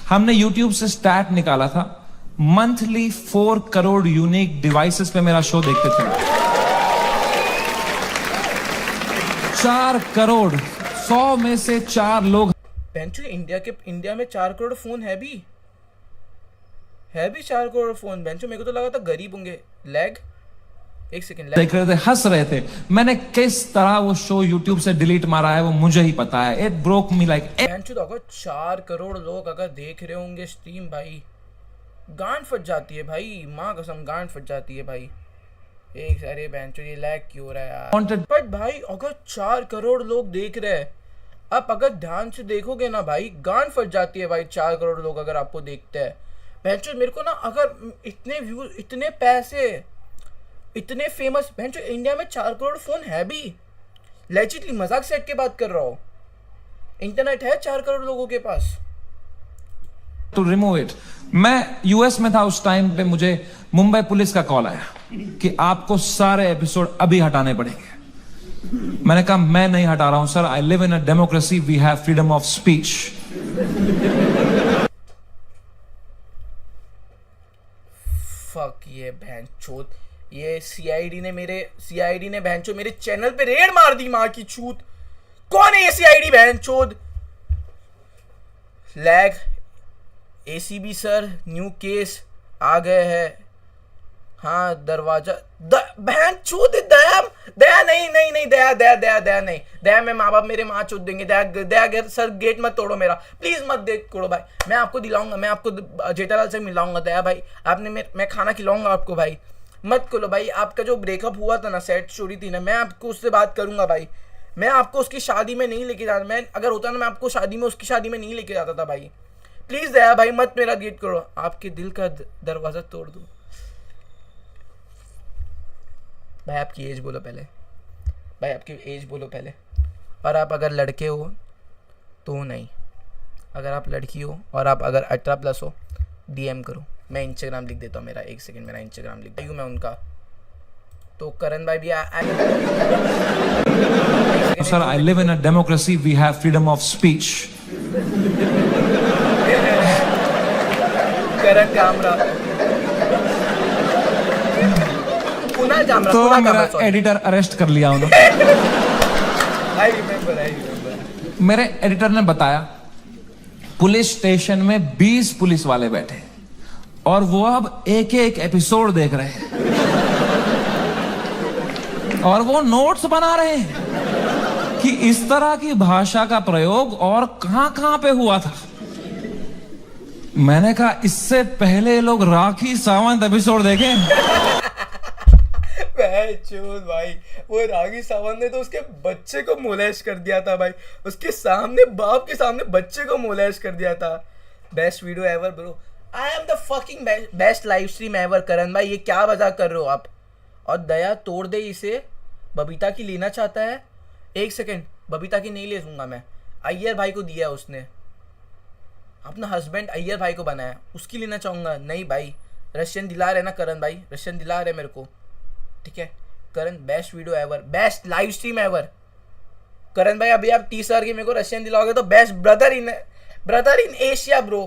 हमने YouTube से स्टैट निकाला था, मंथली 4 करोड़ यूनिक डिवाइसेस पे मेरा शो देखते थे। 4 करोड़, 100 में से 4 लोग। इंडिया में 4 करोड़ फोन है भी 4 करोड़ फोन। बेंचो मेरे को तो लगा था गरीब होंगे। लैग, एक सेकंड, देख रहे थे, हंस रहे थे। मैंने किस तरह वो शो YouTube से डिलीट मारा है वो मुझे ही पता है। It broke me like. बेंचो तो अगर 4 करोड़ लोग अगर देख रहे होंगे स्ट्रीम, भाई गांड फट जाती है भाई, माँ कसम गांड फट जाती है भाई। एक अरे बेंचो ये लैग क्यों हो रहा है यार? बट भाई अगर 4 करोड़ लोग देख रहे हैं, आप अगर ध्यान से देखोगे ना भाई, गांड फट जाती है भाई। 4 करोड़ लोग अगर आपको देखते हैं, बेंचो मेरे को ना, अगर इतने व्यूज, इतने पैसे, इतने फेमस, बेंचो इंडिया में 4 करोड़ फोन है भी। लेजिटली मजाक से हट के बात कर रहा हूँ। इंटरनेट है 4 करोड़ लोगों के पास। To remove it. मैं US में था उस टाइम पे, मुझे मुंबई पुलिस का कॉल आया कि आपको सारे एपिसोड अभी हटाने पड़ेंगे। मैंने कहा मैं नहीं हटा रहा हूं sir, I live in a democracy, we have freedom of speech. Fuck ये बहनचोद, ये CID ने बहनचोद मेरे चैनल पे रेड मार दी, माँ की छूत। कौन है ये CID बहनचोद? Lag, ACB sir new case आ गए हैं। हाँ दरवाजा बहनचोद, दया नहीं दया नहीं, दया में माँ बाप मेरे माँ चोद देंगे। दया सर गेट मत तोड़ो मेरा, प्लीज मत देख तोड़ो भाई। मैं आपको दिलाऊंगा, मैं आपको जेठालाल से मिलाऊंगा। दया भाई आपने मैं खाना खिलाऊंगा आपको भाई, मत खोलो भाई। आपका जो ब्रेकअप हुआ था ना, सैड स्टोरी थी ना, मैं आपको उससे बात करूंगा भाई। मैं आपको उसकी शादी में नहीं लेके जाता। मैं अगर होता ना, मैं आपको शादी में, उसकी शादी में नहीं लेके जाता था भाई। प्लीज दया भाई मत मेरा गेट करो, आपके दिल का दरवाजा तोड़ दो भाई। आपकी एज बोलो पहले भाई, आपकी एज बोलो पहले। और आप अगर लड़के हो तो नहीं, अगर आप लड़की हो और आप अगर 18+ हो, DM करो। मैं इंस्टाग्राम लिख देता हूँ मेरा, एक सेकंड, मेरा इंस्टाग्राम लिख देता हूँ मैं उनका। तो करण भाई भी sir, I live in a democracy, we have freedom of speech. Karan Kamra, Puna Kamra, तो पुना मेरा कामरा, एडिटर अरेस्ट कर लिया उन्होंने। I remember. मेरे एडिटर ने बताया पुलिस स्टेशन में 20 पुलिस वाले बैठे और वो अब एक एक एपिसोड देख रहे हैं और वो नोट्स बना रहे हैं कि इस तरह की भाषा का प्रयोग और कहां पे हुआ था। मैंने कहा इससे पहले लोग राखी सावंत एपिसोड देखें। भाई वो रागी सावंत ने तो उसके बच्चे को मोलेस्ट कर दिया था भाई, उसके सामने, बाप के सामने बच्चे को मोलेस्ट कर दिया था। Best video ever bro, I am the fucking best live stream ever. Karan भाई ये क्या मजाक कर रहे हो आप? और दया तोड़ दे इसे, बबीता की लेना चाहता है। एक सेकेंड, बबीता की नहीं ले दूंगा मैं, अय्यर भाई को दिया उसने, अपना हस्बैंड अय्यर भाई को बनाया, उसकी लेना चाहूंगा। नहीं भाई, रशियन दिला रहे ना करण भाई, रशियन दिला रहे मेरे को, ठीक है। Karan best video ever, best live stream ever. Karan भाई अभी आप 30 की मेरे को रशियन दिलाओगे तो best brother in brother in Asia bro,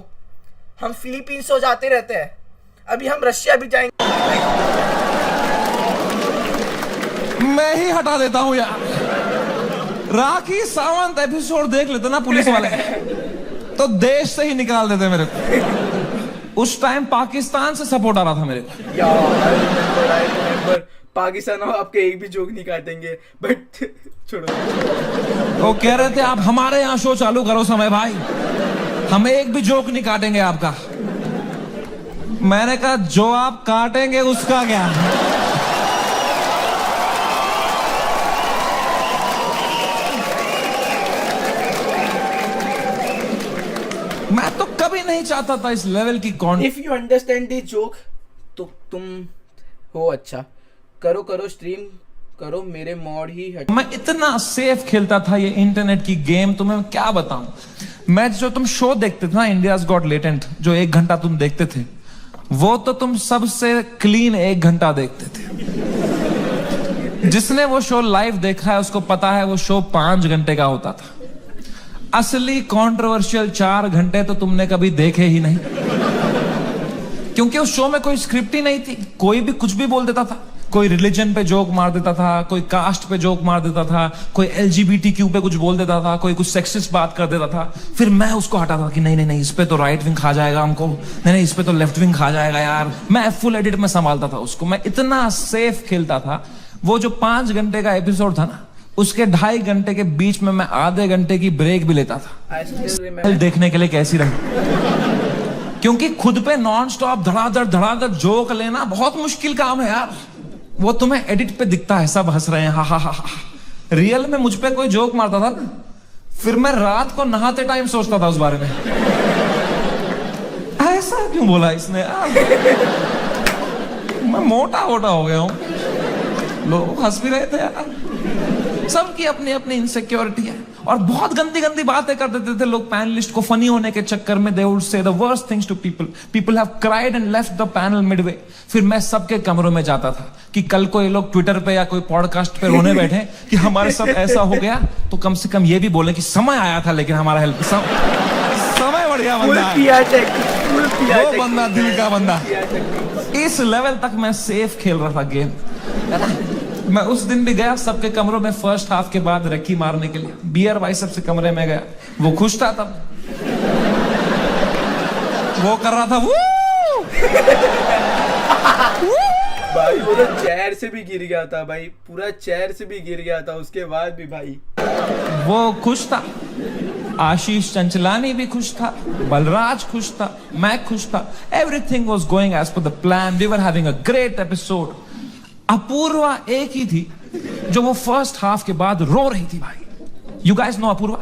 हम फिलीपींस हो जाते रहते हैं, अभी हम रशिया भी जाएंगे। मैं ही हटा देता हूं यार। राखी सावंत एपिसोड देख लेते ना पुलिस वाले तो देश से ही निकाल देते मेरे को। उस टाइम पाकिस्तान से सपोर्ट आ रहा था मेरे को यार। पाकिस्तान आपके एक भी जोक नहीं काटेंगे, बट छोड़ो। वो कह रहे थे आप हमारे यहाँ शो चालू करो समय भाई, हम एक भी जोक नहीं काटेंगे आपका। मैंने कहा जो आप काटेंगे उसका क्या। मैं तो कभी नहीं चाहता था इस लेवल की कौन। If you understand this joke तो तुम हो अच्छा, करो करो स्ट्रीम करो, मेरे मॉड ही हट। मैं इतना सेफ खेलता था ये इंटरनेट की गेम, तुम्हें क्या बताऊं। मैं जो तुम शो देखते थे ना इंडियाज गॉट लेटेंट, जो 1 घंटा तुम देखते थे, वो तो तुम सबसे क्लीन 1 घंटा देखते थे। जिसने वो शो लाइव देखा है उसको पता है वो शो 5 घंटे का होता था। असली कंट्रोवर्शियल 4 घंटे तो तुमने कभी देखे ही नहीं, क्योंकि उस शो में कोई स्क्रिप्ट ही नहीं थी। कोई भी कुछ भी बोल देता था, कोई रिलीजन पे जोक मार देता था, कोई कास्ट पे जोक मार देता था, कोई LGBTQ पे कुछ बोल देता था, कोई कुछ सेक्सिस्ट बात कर देता था। फिर मैं उसको हटाता था कि नहीं नहीं नहीं, इस पे तो राइट विंग खा जाएगा हमको, नहीं नहीं इस पे तो लेफ्ट विंग खा जाएगा यार। मैं फुल एडिट में संभालता था उसको, मैं इतना सेफ खेलता था। वो जो 5 घंटे का एपिसोड था ना, उसके 2.5 घंटे के बीच में मैं आधे घंटे की ब्रेक भी लेता था देखने के लिए कैसी रही। क्योंकि खुद पे नॉन स्टॉप धड़ाधड़ जोक लेना बहुत मुश्किल काम है यार। वो तुम्हें एडिट पे दिखता है सब हंस रहे हैं, हा हा हा हा। रियल में मुझ पे कोई जोक मारता था ना, फिर मैं रात को नहाते टाइम सोचता था उस बारे में, ऐसा क्यों बोला इसने यार। मैं मोटा हो गया हूं। लोग हंस भी रहे थे यार। सबकी अपनी अपनी इनसिक्योरिटी है और बहुत गंदी गंदी बातें कर देते थे लोग पैनलिस्ट को फनी होने के चक्कर में। They would say the worst things to people have cried and left the panel midway. फिर मैं सबके कमरों में जाता था कि कल को ये लोग ट्विटर पे या कोई पॉडकास्ट पे रोने बैठे कि हमारे साथ ऐसा हो गया, तो कम से कम ये भी बोले कि समय आया था लेकिन हमारा हेल्प समय बढ़िया बंदा, वो बंदा दिल का बंदा। इस लेवल तक मैं सेफ खेल रहा था गेम। मैं उस दिन भी गया सबके कमरों में फर्स्ट हाफ के बाद रखी मारने के लिए। बियर बाइसेप से कमरे में गया, वो खुश था तब, वो कर रहा था वो भाई। वो तो चेयर से भी गिर गया था भाई, पूरा चेयर से भी गिर गया था, उसके बाद भी भाई वो खुश था। आशीष चंचलानी भी खुश था, बलराज खुश था, मैं खुश था। Everything was going as per the plan. We were having a great episode. Apoorva एक ही थी जो वो फर्स्ट हाफ के बाद रो रही थी भाई। You guys know Apurva?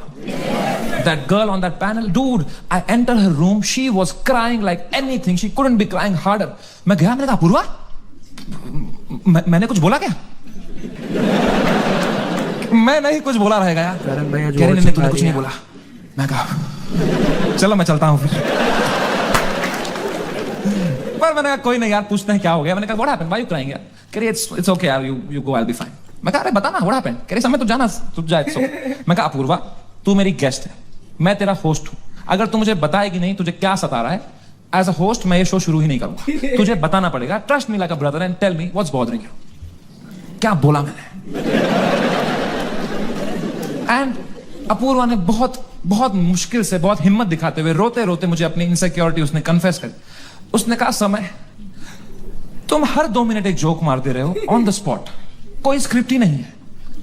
That girl on that panel? Dude, I entered her room. She was crying like anything. She couldn't be crying harder. मैं गया, मैंने कहा अपूर्वा, मैंने कुछ बोला क्या? मैं नहीं कुछ बोला रहेगा यार। कह रही तूने कुछ नहीं बोला। मैं कहा चलो मैं चलता हूँ फिर। पर मैंने कहा कोई नहीं यार, पूछते हैं क्या हो गया। मैंने कहा what happened? Why you crying यार? कह रही it's okay यार, you go, I'll be fine. मैं कहा अरे बता ना what happened? कह रही समय तू जाना, तू जा, it's okay. मैं कहा अपूर्वा तू मेरी गेस्ट है, मैं तेरा होस्ट हूँ। अगर तू मुझे बताएगी नहीं तुझे क्या सता रहा है, एज अ होस्ट मैं ये शो शुरू ही नहीं करूंगा। तुझे बताना पड़ेगा। Trust me like a brother and tell me what's bothering you. क्या बोला मैंने? एंड अपूर्वा ने बहुत बहुत मुश्किल से, बहुत हिम्मत दिखाते हुए, रोते रोते मुझे अपनी इनसिक्योरिटी उसने कन्फेस कर। उसने कहा समय तुम हर 2 मिनट एक जोक मारते रहे हो ऑन द स्पॉट, कोई स्क्रिप्ट ही नहीं है।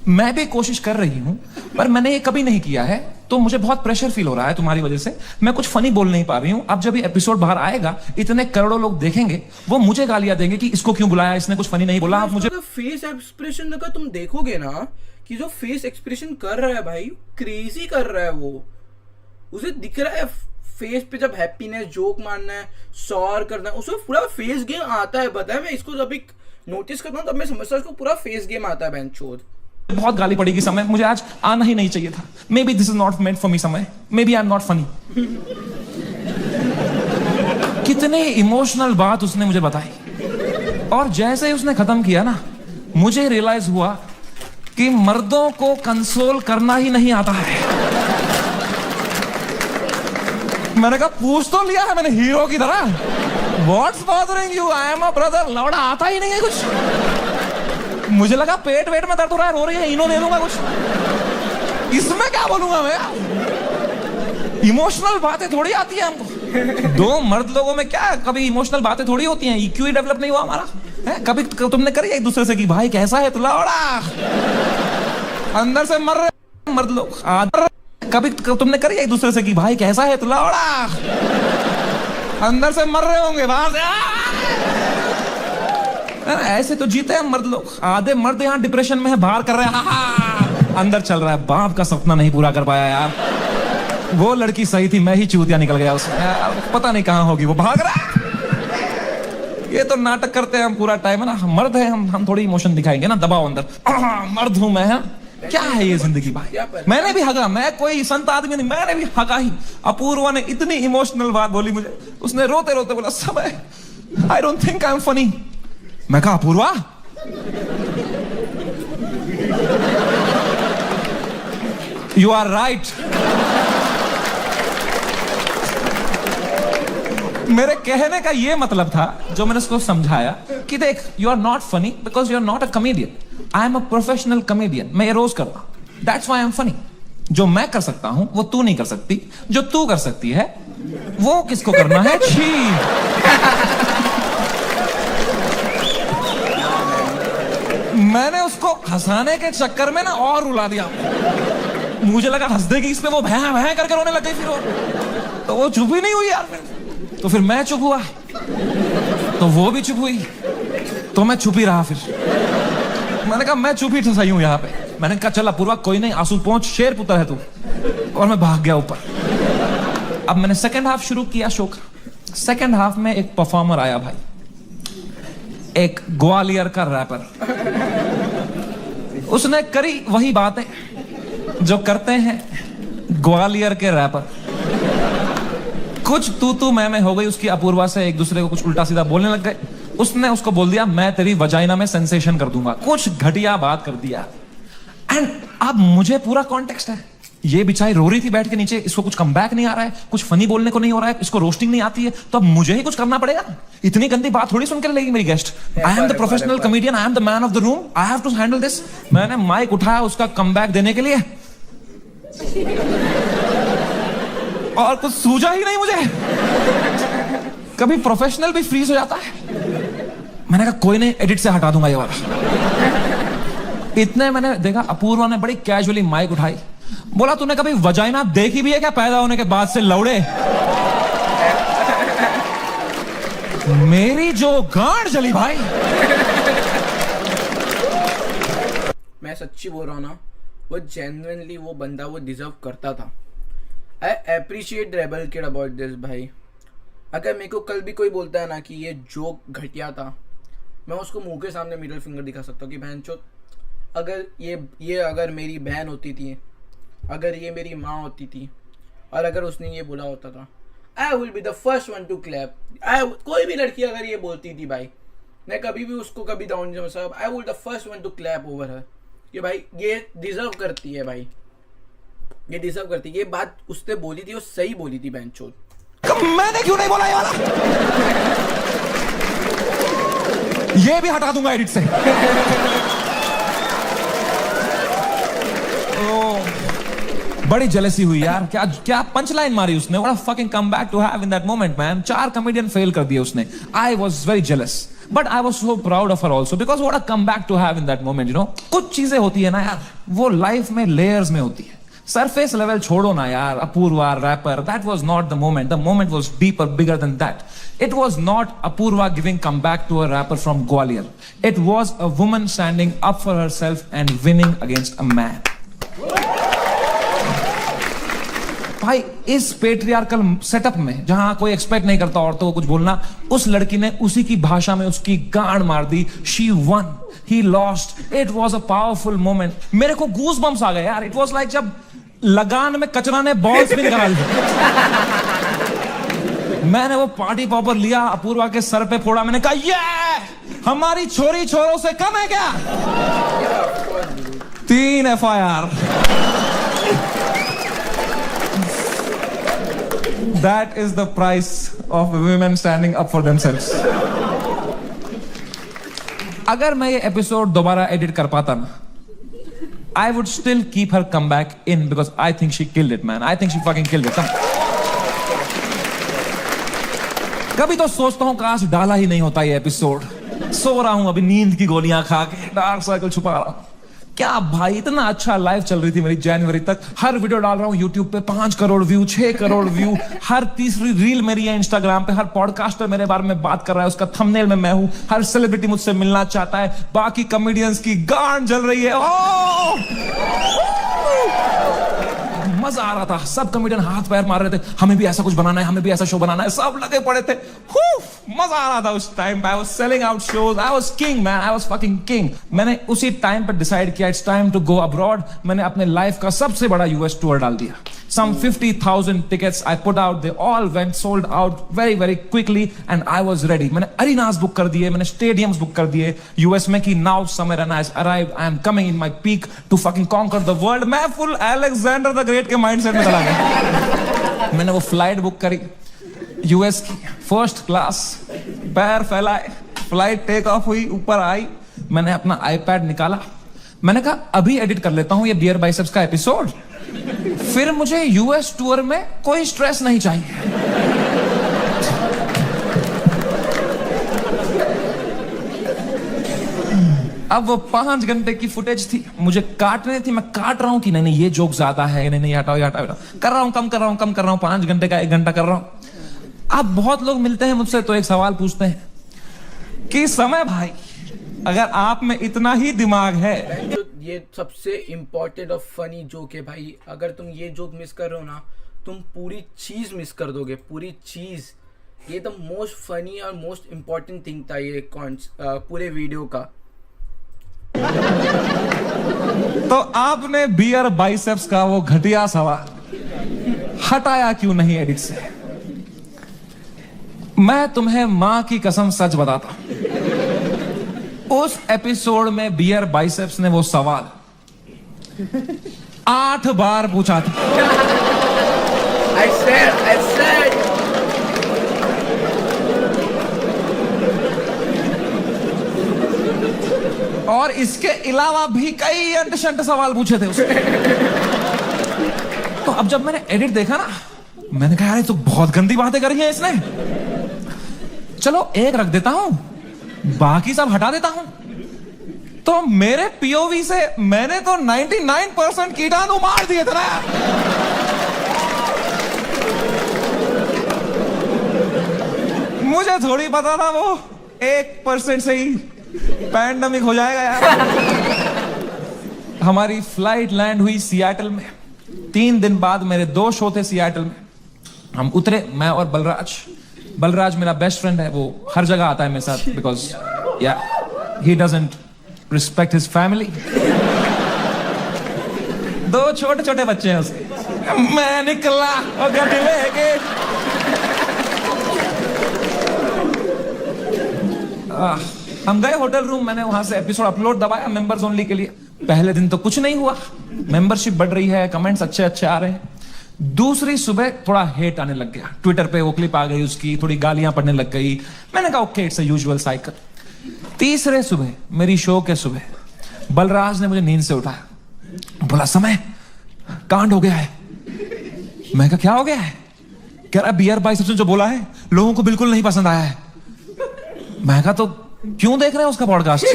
मैं भी कोशिश कर रही हूं पर मैंने ये कभी नहीं किया है, तो मुझे बहुत प्रेशर फील हो रहा है तुम्हारी वजह से। मैं कुछ फनी बोल नहीं पा रही हूं। अब जब ये एपिसोड बाहर आएगा इतने करोड़ों लोग देखेंगे, वो मुझे गालियां देंगे कि इसको क्यों बुलाया, इसने कुछ फनी नहीं बोला। आप मुझे फेस एक्सप्रेशन का तुम देखोगे ना कि जो फेस एक्सप्रेशन कर रहा है भाई, क्रेजी कर रहा है वो। उसे दिख रहा है फेस पे जब हैप्पीनेस, जोक मारना है, सॉर करना है, उसको पूरा फेस गेम आता है। पता है मैं इसको जब एक नोटिस करता हूँ तब मैं समझता हूँ इसको पूरा फेस गेम आता है। बेंचोद बहुत गाली पड़ेगी समय, मुझे आज आना ही नहीं चाहिए था। Maybe this is not meant for me Samay, maybe I am not funny. कितने इमोशनल बात उसने मुझे बताई, और जैसे ही उसने खत्म किया ना, मुझे रियलाइज हुआ कि मर्दों को कंसोल करना ही नहीं आता है। मैंने कहा पूछ तो लिया है मैंने हीरो की तरह, what's bothering you, I am a brother. लौड़ा आता ही नहीं है कुछ। मुझे लगा पेट वेट में दर्द हो रहा है, रो रही है, इनो दे दूंगा कुछ। इसमें क्या बोलूंगा मैं? इमोशनल बातें थोड़ी आती है हमको। दो मर्द लोगों में क्या कभी इमोशनल बातें थोड़ी होती हैं? EQ ही डेवलप नहीं हुआ हमारा है? कभी तुमने करी एक दूसरे से कि भाई कैसा है तू? लौड़ा अंदर से मर रहे मर्द लोग। कभी तुमने करी एक दूसरे से कि भाई कैसा है तू? लौड़ा अंदर से मर रहे होंगे बाहर से। ऐसे तो जीते हैं मर्द लोग। आधे मर्द यहाँ डिप्रेशन में है, बाहर कर रहे हैं, अंदर चल रहा है बाप का सपना नहीं पूरा कर पाया यार। वो लड़की सही थी, मैं ही चूतिया निकल गया उसमें यार। पता नहीं कहाँ होगी वो, भाग रहा है। ये तो नाटक करते हैं हम पूरा टाइम है ना। मर्द है हम थोड़ी इमोशन दिखाएंगे ना, दबाओ अंदर। मर्द हूं मैं, क्या है ये जिंदगी भाई? मैंने भी हगा, मैं कोई संत आदमी नहीं, मैंने भी हगा ही। अपूर्वा ने इतनी इमोशनल बात बोली मुझे, उसने रोते रोते बोला समय I don't think I am funny. मैं कहा अपूर्वा यू आर राइट। मेरे कहने का ये मतलब था, जो मैंने उसको समझाया कि देख you are not funny because you are not a comedian, I am a professional comedian. मैं ये रोज करता हूं, that's why I am funny. जो मैं कर सकता हूं वो तू नहीं कर सकती, जो तू कर सकती है वो किसको करना है? छी। मैंने उसको हंसाने के चक्कर में ना और रुला दिया। मुझे लगा हंस देगी इस पे, वो भैं भैं करके रोने लग गई। फिर तो वो चुप ही नहीं हुई यार। तो फिर मैं चुप हुआ, तो वो भी चुप हुई, तो मैं चुप ही रहा। फिर मैंने कहा मैं चुप ही सही हूं यहाँ पे। मैंने कहा चल अपूर्वा कोई नहीं, आंसू पहुंच, शेर पुत्र है तू। और मैं भाग गया ऊपर। अब मैंने सेकंड हाफ शुरू किया शो का। सेकंड हाफ में एक परफॉर्मर आया भाई, एक ग्वालियर का रैपर। उसने करी वही बातें जो करते हैं ग्वालियर के रैपर। कुछ तू मैं हो गई उसकी अपूर्वा से, एक दूसरे को कुछ उल्टा सीधा बोलने लग गए। उसने उसको बोल दिया मैं तेरी वजाइना में सेंसेशन कर दूंगा, कुछ घटिया बात कर दिया। एंड अब मुझे पूरा कॉन्टेक्स्ट है। ये बेचारी रो रही थी बैठ के नीचे, इसको कुछ कमबैक नहीं आ रहा है, कुछ फनी बोलने को नहीं हो रहा है, इसको रोस्टिंग नहीं आती है, तो अब मुझे ही कुछ करना पड़ेगा। इतनी गंदी बात थोड़ी सुनकर लेगी मेरी guest. I am the professional comedian, I am the man of the room, I have to handle this. मैंने माइक उठाया उसका कमबैक देने के लिए, और कुछ सूझा ही नहीं मुझे। कभी प्रोफेशनल भी फ्रीज हो जाता है। मैंने कहा कोई नहीं, एडिट से हटा दूंगा ये वाला। इतने मैंने देखा अपूर्वा ने बड़ी कैजुअली माइक उठाई, बोला तूने कभी वजाइना देखी भी है क्या पैदा होने के बाद से लौड़े? मेरी जो गांड जली भाई। मैं सच्ची बोल रहा हूँ ना, वो जेन्युइनली वो बंदा वो डिजर्व करता था। I appreciate rebel kid about this भाई। अगर मेरे को कल भी कोई बोलता है ना कि ये जोक घटिया था, मैं उसको मुंह के सामने मिडिल फिंगर दिखा सकता हूँ कि बहनचोद, अगर ये अगर मेरी बहन होती थी, अगर ये मेरी माँ होती थी, और अगर उसने ये बोला होता था, I will be the first one to clap. कोई भी लड़की अगर ये बोलती थी भाई, मैं कभी भी उसको कभी डाउन सब, I will the first one to clap over हर। ये भाई ये डिजर्व करती है भाई, ये डिजर्व करती है। ये बात उसने बोली थी, वो सही बोली थी बहनचोद। मैंने क्यों नहीं बोला ये वाला? ये भी हटा दूंगा एडिट से। बड़ी जेलसी हुई यार। क्या पंच लाइन मारी उसने। What a fucking comeback to have in that moment man. 4 comedian fail कर दिए उसने। I was very jealous but I was so proud of her also because what a comeback to have in that moment. You know, कुछ चीजें होती है ना यार, वो लाइफ में लेयर्स में होती है। सरफेस लेवल छोड़ो ना यार, Apoorva rapper, that was not the moment. The moment was deeper, bigger than that. It was not Apurva giving comeback to a rapper from Gwalior. It was a woman standing up for herself and winning against a man. भाई इस patriarchal setup में जहां कोई expect नहीं करता औरतों को कुछ बोलना, उस लड़की ने उसी की भाषा में उसकी गांड मार दी। She won, he lost. It was a powerful moment. मेरे को गूज बम्स आ गए यार। It was like जब लगान में कचरा ने बॉल स्पिन करा ली। मैंने वो पार्टी पॉपर लिया, अपूर्वा के सर पे फोड़ा। मैंने कहा ये हमारी छोरी छोरों से कम है क्या? 3 FIR। That is the price of women standing up for themselves. अगर मैं ये एपिसोड दोबारा एडिट कर पाता ना, I would still keep her comeback in because I think she killed it, man. I think she fucking killed it. कभी तो सोचता हूं काश डाला ही नहीं होता ये एपिसोड. सो रहा हूं अभी नींद की गोलियां खा के, डार्क सर्कल छुपा रहा हूं. क्या भाई, इतना अच्छा लाइव चल रही थी मेरी जनवरी तक. हर वीडियो डाल रहा हूं यूट्यूब पे, 5 करोड़ व्यू, 6 करोड़ व्यू. हर तीसरी रील मेरी है इंस्टाग्राम पे. हर पॉडकास्टर मेरे बारे में बात कर रहा है, उसका थंबनेल में मैं हूं. हर सेलिब्रिटी मुझसे मिलना चाहता है. बाकी कॉमेडियंस की गांड जल रही है. मजा आ रहा था. सब कॉमेडियन हाथ पैर मार रहे थे, हमें भी ऐसा कुछ बनाना है, हमें भी ऐसा शो बनाना है. सब लगे पड़े थे. मजा आ रहा था उस टाइम पे. I was selling out shows. I was king man. I was fucking king. मैंने उसी टाइम पे डिसाइड किया it's time to go abroad. मैंने अपने लाइफ का सबसे बड़ा यूएस टूर डाल दिया. Some 50,000 tickets I put out. They all went sold out very very quickly and I was ready. मैंने arenas book कर दिए, मैंने stadiums book कर दिए यूएस में कि now summer and has arrived. I am coming in my peak to fucking conquer the world. मैं full Alexander the Great के mindset में चला गया. मैंने वो flight book करी यूएस की, फर्स्ट क्लास. पैर फैलाए, फ्लाइट टेक ऑफ हुई, ऊपर आई. मैंने अपना iPad निकाला. मैंने कहा अभी एडिट कर लेता हूं ये बियर बाइसेप्स का एपिसोड, फिर मुझे यूएस टूर में कोई स्ट्रेस नहीं चाहिए. अब वो 5 घंटे की फुटेज थी, मुझे काटने थी. मैं काट रहा हूं कि नहीं ये जोक ज्यादा है, नहीं हटाओ, ये हटाओ. कर रहा हूं, कम कर रहा हूं. 5 घंटे का 1 घंटा कर रहा हूं. अब बहुत लोग मिलते हैं मुझसे तो एक सवाल पूछते हैं कि समय भाई, अगर आप में इतना ही दिमाग है. ये सबसे इम्पोर्टेंट और फनी जोक है भाई. अगर तुम ये जोक मिस कर रहे हो ना, तुम पूरी चीज मिस कर दोगे, पूरी चीज. ये द मोस्ट फनी और मोस्ट इम्पोर्टेंट थिंग था ये पूरे वीडियो का. तो आपने बियर बाइसेप्स का वो घटिया सवाल हटाया क्यों नहीं एडिट से? मैं तुम्हें मां की कसम सच बताता हूं, उस एपिसोड में बियर बाइसेप्स ने वो सवाल 8 बार पूछा था. I said. और इसके अलावा भी कई अंट-शंट सवाल पूछे थे उसने. तो अब जब मैंने एडिट देखा ना, मैंने कहा यार ये तो बहुत गंदी बातें करी है इसने. चलो एक रख देता हूं, बाकी सब हटा देता हूं. तो मेरे पीओवी से मैंने तो 99% कीटाणु मार दिए थे ना. मुझे थोड़ी पता था वो 1% से ही पैंडेमिक हो जाएगा यार. हमारी फ्लाइट लैंड हुई सियाटल में. 3 दिन बाद मेरे 2 शो थे सियाटल में. हम उतरे, मैं और बलराज मेरा बेस्ट फ्रेंड है. वो हर जगह आता है मेरे साथ because he doesn't respect his family. 2 छोटे बच्चे हैं उसके. मैं निकला और गड्ढे लेके हम गए होटल रूम. मैंने वहां से एपिसोड अपलोड दबाया मेंबर्स ओनली के लिए. पहले दिन तो कुछ नहीं हुआ, मेंबरशिप बढ़ रही है, कमेंट्स अच्छे आ रहे हैं. दूसरी सुबह थोड़ा हेट आने लग गया. ट्विटर पे वो क्लिप आ गई उसकी, थोड़ी गालियां पड़ने लग गई. मैंने कहा okay it's a usual cycle. तीसरे सुबह, मेरी शो के सुबह, बलराज ने मुझे नींद से उठाया. बोला समय कांड हो गया है. मैं कहा क्या हो गया है? कह रहा बियर बाइसेप्स ने जो बोला है लोगों को बिल्कुल नहीं पसंद आया है. मैं कहा तो क्यों देख रहे हैं उसका पॉडकास्ट?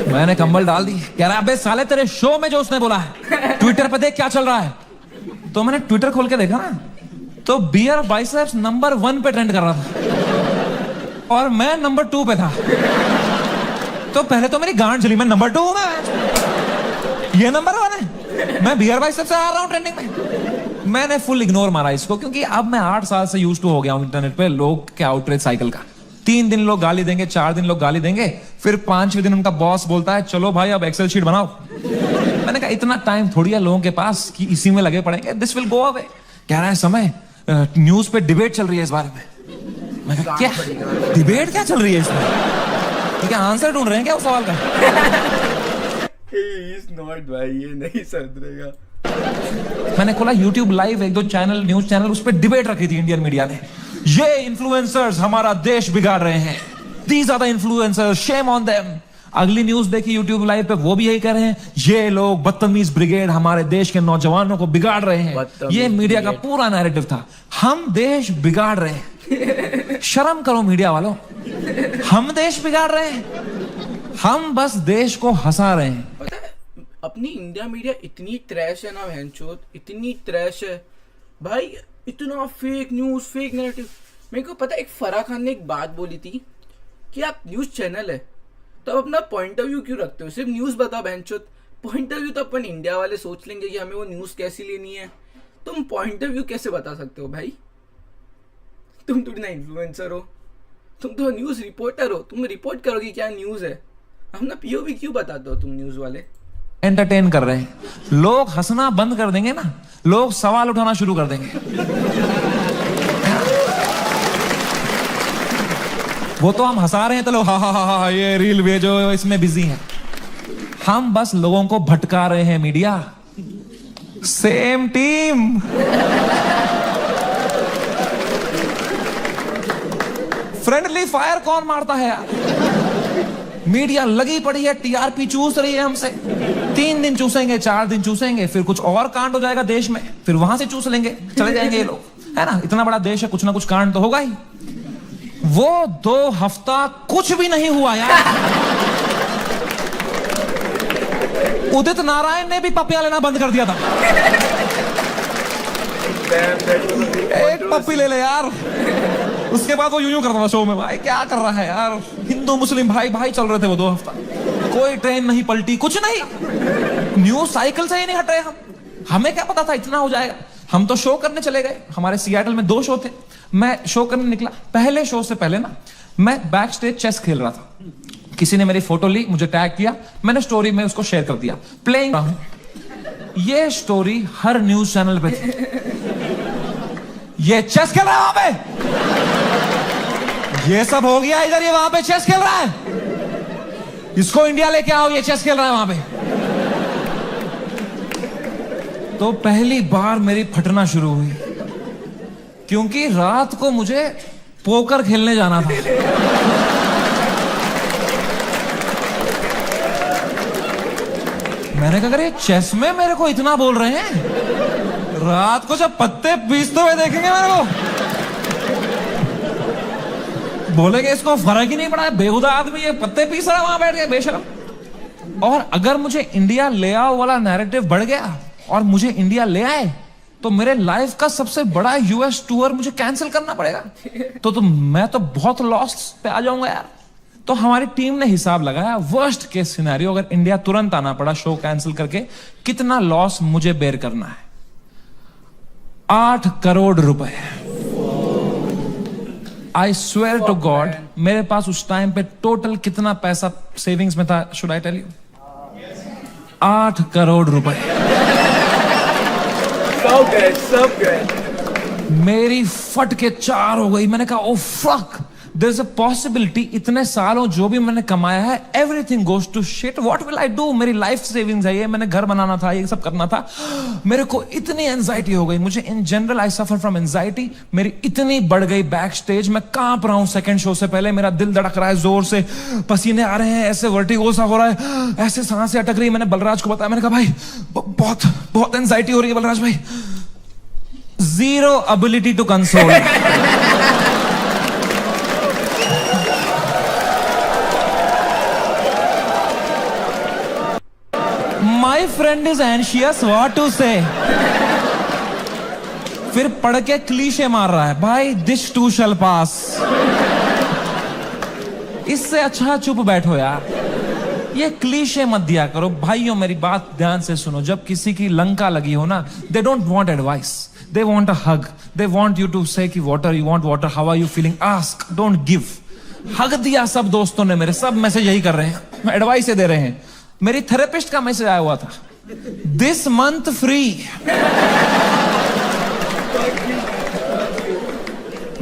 मैंने कंबल डाल दी. कह रहा अबे साले तेरे शो में जो उसने बोला है ट्विटर पे देख क्या चल रहा है. तो मैंने ट्विटर खोल के देखा ना, तो बियर बाइसेप्स नंबर 1 पे ट्रेंड कर रहा था और मैं नंबर 2 पे था. तो पहले तो मेरी गांड चली, मैं नंबर 2 हूं, मैं ये नंबर 1 है, मैं बियर बाइसेप्स से आ रहा हूं ट्रेंडिंग में. मैंने फुल इग्नोर मारा इसको, क्योंकि अब मैं 8 साल से यूज्ड टू हो गया हूं इंटरनेट पे लोग के आउटरीच साइकिल का. 3 दिन लोग गाली देंगे, 4 दिन लोग गाली देंगे, फिर 5वें दिन उनका बॉस बोलता है चलो भाई अब एक्सेल शीट बनाओ. मैंने कहा इतना टाइम थोड़ी है लोगों के पास कि इसी में लगे पड़ेंगे. This will go away. कह रहा है समय न्यूज पे डिबेट चल रही है इस बारे में. मैं कहा क्या डिबेट क्या चल रही है इसमें? क्या आंसर ढूंढ रहे हैं क्या उस सवाल का? He is not भाई, ये नहीं सुधरेगा. मैंने खोला YouTube लाइव, एक दो चैनल, न्यूज चैनल, उस पर डिबेट रखी थी इंडियन मीडिया ने। ये इन्फ्लुएंसर्स हमारा देश बिगाड़ रहे हैं, these are the influencers, shame on them. अगली न्यूज देखी YouTube लाइव पे, वो भी यही कह रहे हैं, ये लोग बदतमीज ब्रिगेड हमारे देश के नौजवानों को बिगाड़ रहे हैं। ये मीडिया का पूरा नैरेटिव था, हम देश बिगाड़ रहे हैं। शर्म करो मीडिया वालों, हम देश बिगाड़ रहे हैं, हम बस देश को हंसा रहे हैं। पता है अपनी इंडिया मीडिया इतनी ट्रैश है ना बहनचोद, इतनी ट्रैश है भाई, इतना फेक न्यूज, फेक नैरेटिव। मेरे को पता है एक फराह खान ने एक बात बोली थी कि आप न्यूज चैनल है तो आप अपना पॉइंट ऑफ व्यू क्यों रखते हो, सिर्फ न्यूज बताओ बहनचोद। पॉइंट ऑफ व्यू तो अपन इंडिया वाले सोच लेंगे कि हमें वो न्यूज कैसी लेनी है, तुम पॉइंट ऑफ व्यू कैसे बता सकते हो भाई? तुम थोड़ी ना इन्फ्लुएंसर हो, तुम तो न्यूज रिपोर्टर हो, तुम रिपोर्ट करो कि क्या न्यूज है। हम ना पीओवी क्यों बताते हो तुम न्यूज वाले? एंटरटेन कर रहे हैं, लोग हंसना बंद कर देंगे ना, लोग सवाल उठाना शुरू कर देंगे। वो तो हम हंसा रहे हैं तो लोग हा हा हा हा ये रील भेजो, इसमें बिजी हैं। हम बस लोगों को भटका रहे हैं। Media same team. Friendly fire कौन मारता है यार? मीडिया लगी पड़ी है, टीआरपी चूस रही है हमसे। 3 दिन चूसेंगे, 4 दिन चूसेंगे, फिर कुछ और कांड हो जाएगा देश में, फिर वहां से चूस लेंगे, चले जाएंगे ये लोग, है ना? इतना बड़ा देश है, कुछ ना कुछ कांड तो होगा ही। वो 2 हफ्ता कुछ भी नहीं हुआ यार। उदित नारायण ने भी पपियां लेना बंद कर दिया था। एक पप्पी ले ले यार, उसके बाद वो यूं करता था शो में, भाई क्या कर रहा है यार? हिंदू मुस्लिम भाई भाई चल रहे थे वो 2 हफ्ता, कोई ट्रेन नहीं पलटी, कुछ नहीं। न्यूज साइकिल से ही नहीं हट रहे हम। हमें क्या पता था इतना हो जाएगा? हम तो शो करने चले गए, हमारे सियाटल में 2 शो थे, मैं शो करने निकला। पहले शो से पहले ना मैं बैक स्टेज चेस खेल रहा था, किसी ने मेरी फोटो ली, मुझे टैग किया, मैंने स्टोरी में उसको शेयर कर दिया, प्लेइंग रहा हूं। ये स्टोरी हर न्यूज चैनल पे थी, ये चेस खेल रहा है वहां पे, ये सब हो गया इधर, ये वहां पे चेस खेल रहा है, इसको इंडिया लेके आओ, ये चेस खेल रहा है वहां पे। तो पहली बार मेरी फटना शुरू हुई, क्योंकि रात को मुझे पोकर खेलने जाना था। मैंने कहा अरे चेस में मेरे को इतना बोल रहे हैं, रात को जब पत्ते पीसते हुए देखेंगे मेरे को, बोलेंगे इसको फर्क ही नहीं पड़ा, बेहुदा आदमी ये पत्ते पीस रहा वहां बैठ के, बेशरम। और अगर मुझे इंडिया ले आओ वाला नैरेटिव बढ़ गया और मुझे इंडिया ले आए, तो मेरे लाइफ का सबसे बड़ा यूएस टूर मुझे कैंसिल करना पड़ेगा। तो मैं तो बहुत लॉस पे आ जाऊंगा यार। तो हमारी टीम ने हिसाब लगाया, वर्स्ट केस सिनेरियो अगर इंडिया तुरंत आना पड़ा शो कैंसिल करके, कितना लॉस मुझे बेयर करना है? 8 करोड़ रुपए। आई स्वेयर टू गॉड, मेरे पास उस टाइम पे टोटल कितना पैसा सेविंग्स में था, should I tell you? 8 crore रुपए। सब गए। मेरी फट के 4 हो गई। मैंने कहा oh fuck, there is a possibility इतने सालों जो भी मैंने कमाया है, everything goes to shit, what will I do? मेरी लाइफ सेविंग्स है ये, मैंने घर बनाना था, ये सब करना था। मेरे को इतनी एंजाइटी हो गई, मुझे in general I suffer from anxiety, मेरी इतनी बढ़ गई बैक स्टेज, मैं कांप रहा हूं सेकंड शो से पहले, मेरा दिल धड़क रहा है जोर से, पसीने आ रहे हैं, ऐसे वर्टिगो सा हो रहा है, ऐसे सांसें अटक रही है। मैंने बलराज को बताया, मैंने कहा भाई बहुत बहुत एंजाइटी हो रही है बलराज भाई। Zero ability to console. My friend is anxious, what to say? फिर पढ़ के क्लीशे मार रहा है, भाई this too shall pass. इससे अच्छा चुप बैठो यार, ये क्लीशे मत दिया करो। भाइयों मेरी बात ध्यान से सुनो, जब किसी की लंका लगी हो ना, they don't want advice. They want a hug. They want you to say कि water, you want water, how are you feeling? Ask, don't give. हग दिया सब दोस्तों ने मेरे, सब मैसेज यही कर रहे हैं, एडवाइस दे रहे हैं। मेरी थेरेपिस्ट का मैसेज आया हुआ था, दिस मंथ फ्री।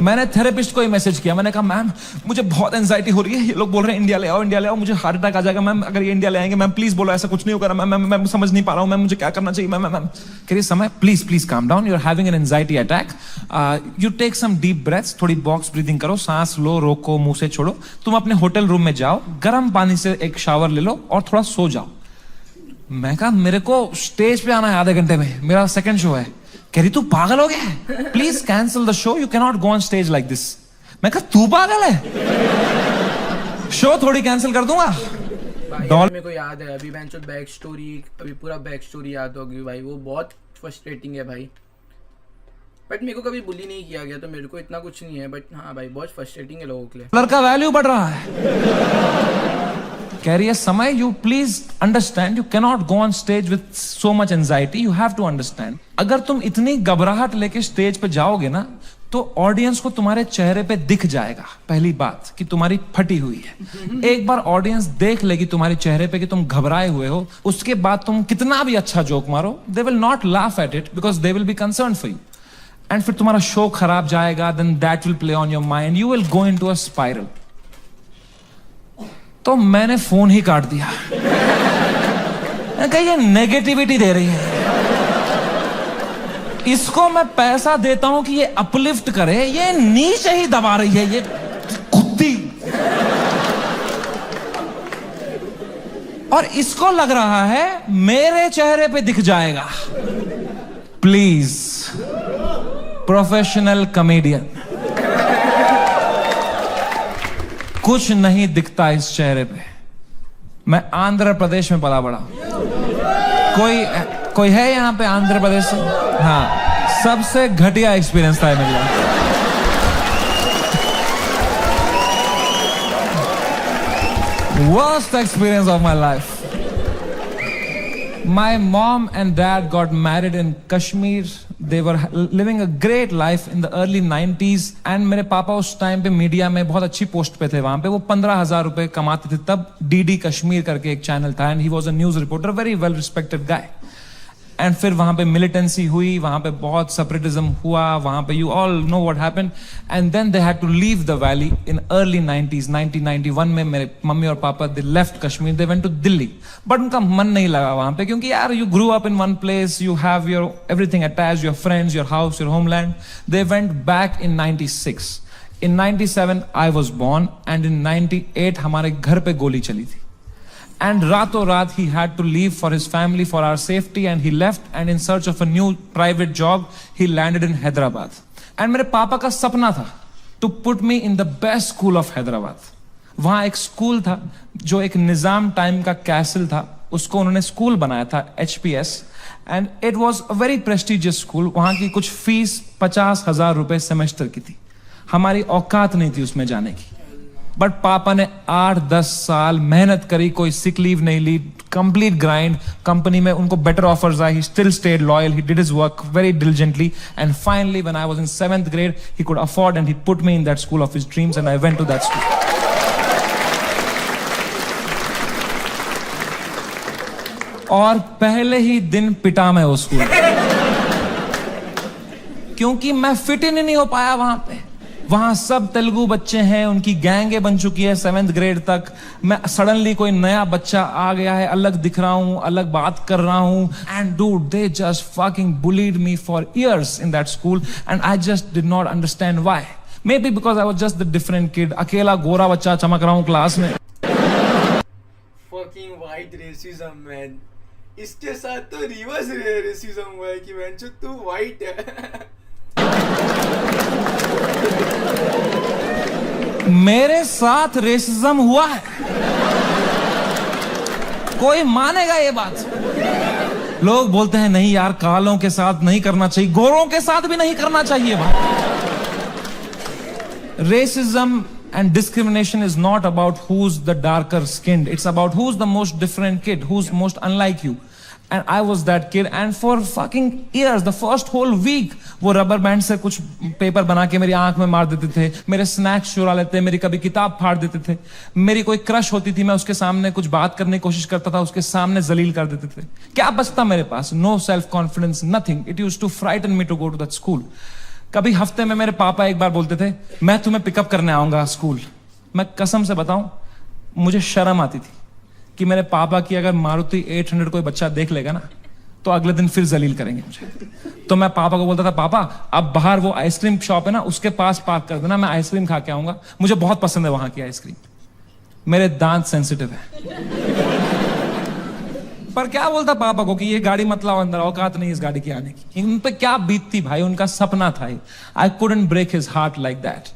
मैंने थेरेपिस्ट को ही मैसेज किया, मैंने कहा मैम मुझे बहुत एंजाइटी हो रही है, ये लोग बोल रहे हैं इंडिया ले आओ, मुझे हार्ट अटैक आ जाएगा मैम अगर ये इंडिया ले आएंगे, मैम प्लीज बोलो ऐसा कुछ नहीं होगा मैम, मैं समझ नहीं पा रहा हूँ मैम, मुझे क्या करना चाहिए मैम। कह रही Samay please calm down, you are having an anxiety attack, you take some deep breaths, थोड़ी बॉक्स ब्रीदिंग करो, सांस लो, रोको, मुंह से छोड़ो, तुम अपने होटल रूम में जाओ, गर्म पानी से एक शावर ले लो और थोड़ा सो जाओ। मैं कहा मेरे को स्टेज पे आना है आधे घंटे में, मेरा सेकंड शो है। कह रही तू पागल हो गया, please cancel the show, you can not go on stage like this. मैं कहा तू पागल है, शो थोड़ी कैंसिल कर दूंगा। मेरे को याद है अभी बैक स्टोरी, अभी पूरा बैक स्टोरी याद होगी भाई, वो बहुत फ्रस्ट्रेटिंग है भाई, बट मेरे को कभी बुली नहीं किया गया तो मेरे को इतना कुछ नहीं है, बट हाँ भाई बहुत फ्रस्ट्रेटिंग है लोगों के लिए। लड़का वैल्यू बढ़ रहा है। कह रही है Samay you please understand, you can not go on stage with so much anxiety, you have to understand. अगर तुम इतनी घबराहट लेके स्टेज पे जाओगे ना तो ऑडियंस को तुम्हारे चेहरे पे दिख जाएगा पहली बात कि तुम्हारी फटी हुई है। एक बार ऑडियंस देख लेगी तुम्हारे चेहरे पे कि तुम घबराए हुए हो, उसके बाद तुम कितना भी अच्छा जोक मारो, they will not laugh at it because they will be concern for you, and फिर तुम्हारा शो खराब जाएगा, then that will play on your mind, you will go into a spiral. तो मैंने फोन ही काट दिया, कहा ये नेगेटिविटी दे रही है, इसको मैं पैसा देता हूं कि ये अपलिफ्ट करे, ये नीचे ही दबा रही है, ये कुत्ती। और इसको लग रहा है मेरे चेहरे पे दिख जाएगा। प्लीज प्रोफेशनल कॉमेडियन, कुछ नहीं दिखता इस चेहरे पे। मैं आंध्र प्रदेश में पला बड़ा, कोई है यहां पे आंध्र प्रदेश से? हाँ, सबसे घटिया एक्सपीरियंस था मेरे लिए। Worst experience of my life. My mom and dad got married in Kashmir. They were living a great life in the early 90s. And मेरे पापा उस टाइम पे मीडिया में बहुत अच्छी पोस्ट पे थे, वहां पे वो 15,000 रुपए कमाते थे तब। DD कश्मीर करके एक चैनल था and he was a news reporter, very well respected guy. And फिर वहां पे मिलिटेंसी हुई, वहां पे बहुत सेपरेटिज्म हुआ, वहां पे you all know what happened, and then they had to leave the valley in early 90s। 1991 में मेरे मम्मी और papa they left Kashmir, they went to Delhi, but उनका मन नहीं लगा वहां पे, क्योंकि यार you grew up in one place, you have your everything attached, your friends, your house, your homeland. They went back in 96। In 97 I was born and in 98 हमारे घर पे गोली चली थी। And रातों रात he had to leave for his family, for our safety, and he left and in search of a new private job he landed in Hyderabad. And मेरे पापा का सपना था to put me in the best school of Hyderabad. वहाँ एक school था जो एक निजाम टाइम का कैसल था, उसको उन्होंने स्कूल बनाया था, HPS, and it was a very prestigious school. वहाँ की कुछ फीस 50,000 रुपए सेमेस्टर की थी, हमारी औकात नहीं थी उसमें जाने की। बट पापा ने 8-10 साल मेहनत करी, कोई सिक लीव नहीं ली, कंप्लीट ग्राइंड, कंपनी में उनको बेटर ऑफर्स आए, he still stayed loyal, he did his work very diligently, and finally when I was in 7th grade he could afford and he put me in that school of his dreams and I went to that school. और पहले ही दिन पिटा मैं उस school, क्योंकि मैं fit in नहीं हो पाया वहां पे। वहां सब तेलुगु बच्चे हैं, उनकी गैंगे बन चुकी है 7th grade तक। मैं सडनली कोई नया बच्चा आ गया है, अलग दिख रहा हूं, अलग बात कर रहा हूं, and dude they just fucking bullied me for years in that school and I just did not understand why. May be because I was just the different kid, अकेला गोरा बच्चा चमक रहा हूं क्लास में। फकिंग व्हाइट रेसिज्म मैन, इसके साथ तो रिवर्स रेसिज्म हुआ है कि मैन तू व्हाइट है। मेरे साथ रेसिज्म हुआ है, कोई मानेगा ये बात? लोग बोलते हैं नहीं यार, कालों के साथ नहीं करना चाहिए, गोरों के साथ भी नहीं करना चाहिए बात। Racism and discrimination is not about who's the darker skinned, it's about who's the most different kid, who's most unlike you. And I was that kid, and for fucking years, the first whole week, वो rubber band से कुछ paper बना के मेरी आंख में मार देते थे, मेरे स्नैक्स चुरा लेते, मेरी कभी किताब फाड़ देते थे, मेरी कोई क्रश होती थी, मैं उसके सामने कुछ बात करने की कोशिश करता था, उसके सामने जलील कर देते थे। क्या बचता मेरे पास? No self confidence, nothing. It used to frighten me to go to that school. कभी हफ्ते में मेरे पापा एक बार बोलते थे मैं तुम्हें पिकअप करने आऊंगा स्कूल। मैं कसम से बताऊं मुझे शर्म आती थी कि मेरे पापा की अगर मारुति 800 कोई बच्चा देख लेगा ना तो अगले दिन फिर जलील करेंगे मुझे। तो मैं पापा को बोलता था पापा अब बाहर वो आइसक्रीम शॉप है ना उसके पास पार्क कर देना, मैं आइसक्रीम खा के आऊंगा, मुझे बहुत पसंद है वहां की आइसक्रीम, मेरे दांत सेंसिटिव है। पर क्या बोलता पापा को कि ये गाड़ी मत लाओ अंदर, औकात नहीं इस गाड़ी की आने की। उन पे क्या बीतती भाई, उनका सपना था। I couldn't break his heart like that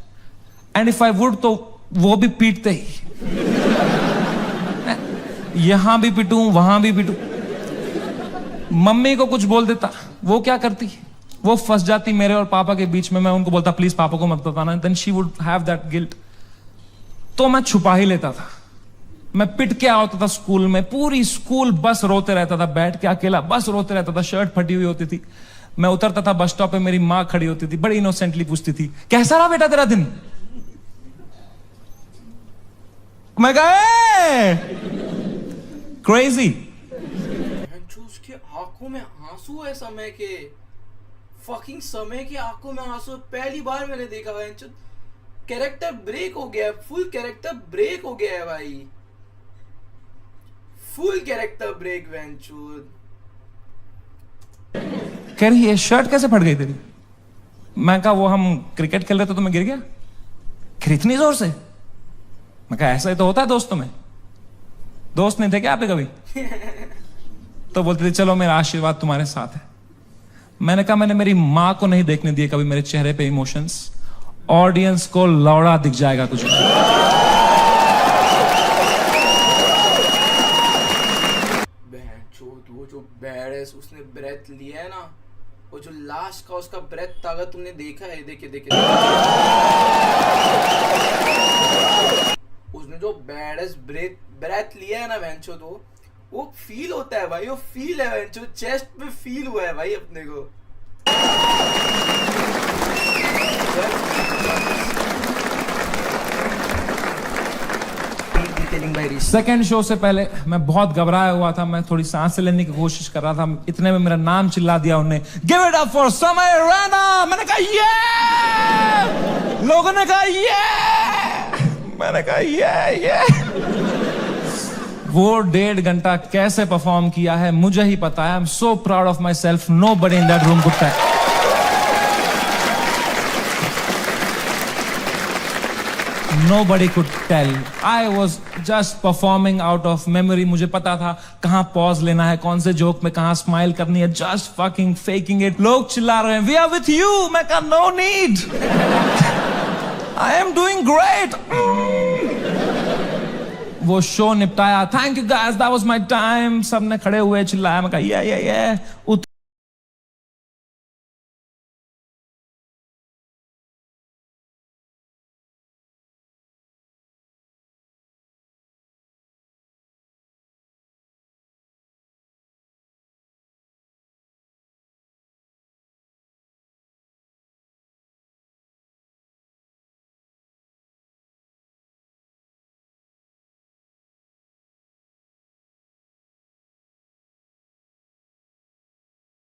and if I would तो वो भी पीटते ही, यहां भी पिटूं वहां भी पिटूं। मम्मी को कुछ बोल देता, वो क्या करती, वो फंस जाती मेरे और पापा के बीच में। मैं उनको बोलता प्लीज पापा को मत बताना, then she would have that guilt. तो मैं छुपा ही लेता था, मैं पिट के आता था स्कूल में, पूरी स्कूल बस रोते रहता था, बैठ के अकेला बस रोते रहता था, शर्ट फटी हुई होती थी। मैं उतरता था बस स्टॉप पे, मेरी माँ खड़ी होती थी, बड़ी इनोसेंटली पूछती थी कैसा रहा बेटा तेरा दिन। मैं कहा क्रेजी। उसके आंखों में आंसू है, समय के फकिंग समय के आंखों में आंसू। पहली बार मैंने देखा भाई, कैरेक्टर ब्रेक हो गया, फुल कैरेक्टर ब्रेक हो गया है भाई, फुल कैरेक्टर ब्रेक। वेंचूर कह रही है शर्ट कैसे फट गई तेरी। मैं कहा वो हम क्रिकेट खेल रहे थे तो मैं गिर गया। फिर इतनी जोर से। मैं कहा ऐसा ही तो होता है दोस्तों में, दोस्त नहीं थे क्या आपके कभी। तो बोलते थे चलो मेरा आशीर्वाद तुम्हारे साथ है। मैंने कहा मैंने मेरी मां को नहीं देखने दिए कभी मेरे चेहरे पे इमोशंस, ऑडियंस को लौड़ा दिख जाएगा कुछ भी। वो जो बैरस उसने ब्रेथ लिया है ना, वो जो लास्ट का उसका ब्रेथ था, अगर तुमने देखा है, देखे उसने जो बैरस ब्रेथ लिया है ना वेंचो, तो वो फील होता है भाई, वो फील है वेंचो, चेस्ट में फील हुआ है भाई अपने को। सेकेंड शो से पहले मैं बहुत घबराया हुआ था, मैं थोड़ी सांस लेने की कोशिश कर रहा था, इतने में मेरा नाम चिल्ला दिया उन्हें, गिव इट अप फॉर समय रैना। मैंने कहा ये, लोगों ने कहा ये, मैंने कहा ये। वो 1.5 घंटा कैसे परफॉर्म किया है मुझे ही पता है। I am so proud of myself, nobody in that room could tell. Nobody could tell. I was just performing out of memory. मुझे पता था कहाँ पॉज लेना है, कौन से जोक में कहाँ स्माइल करनी है, just fucking faking it. लोग चिल्ला रहे हैं we are with you. मैं कहा no need. I am doing great. वो शो निपटाया, thank you guys, that was my time. सबने खड़े हुए चिल्लाया, मैं कहा yeah.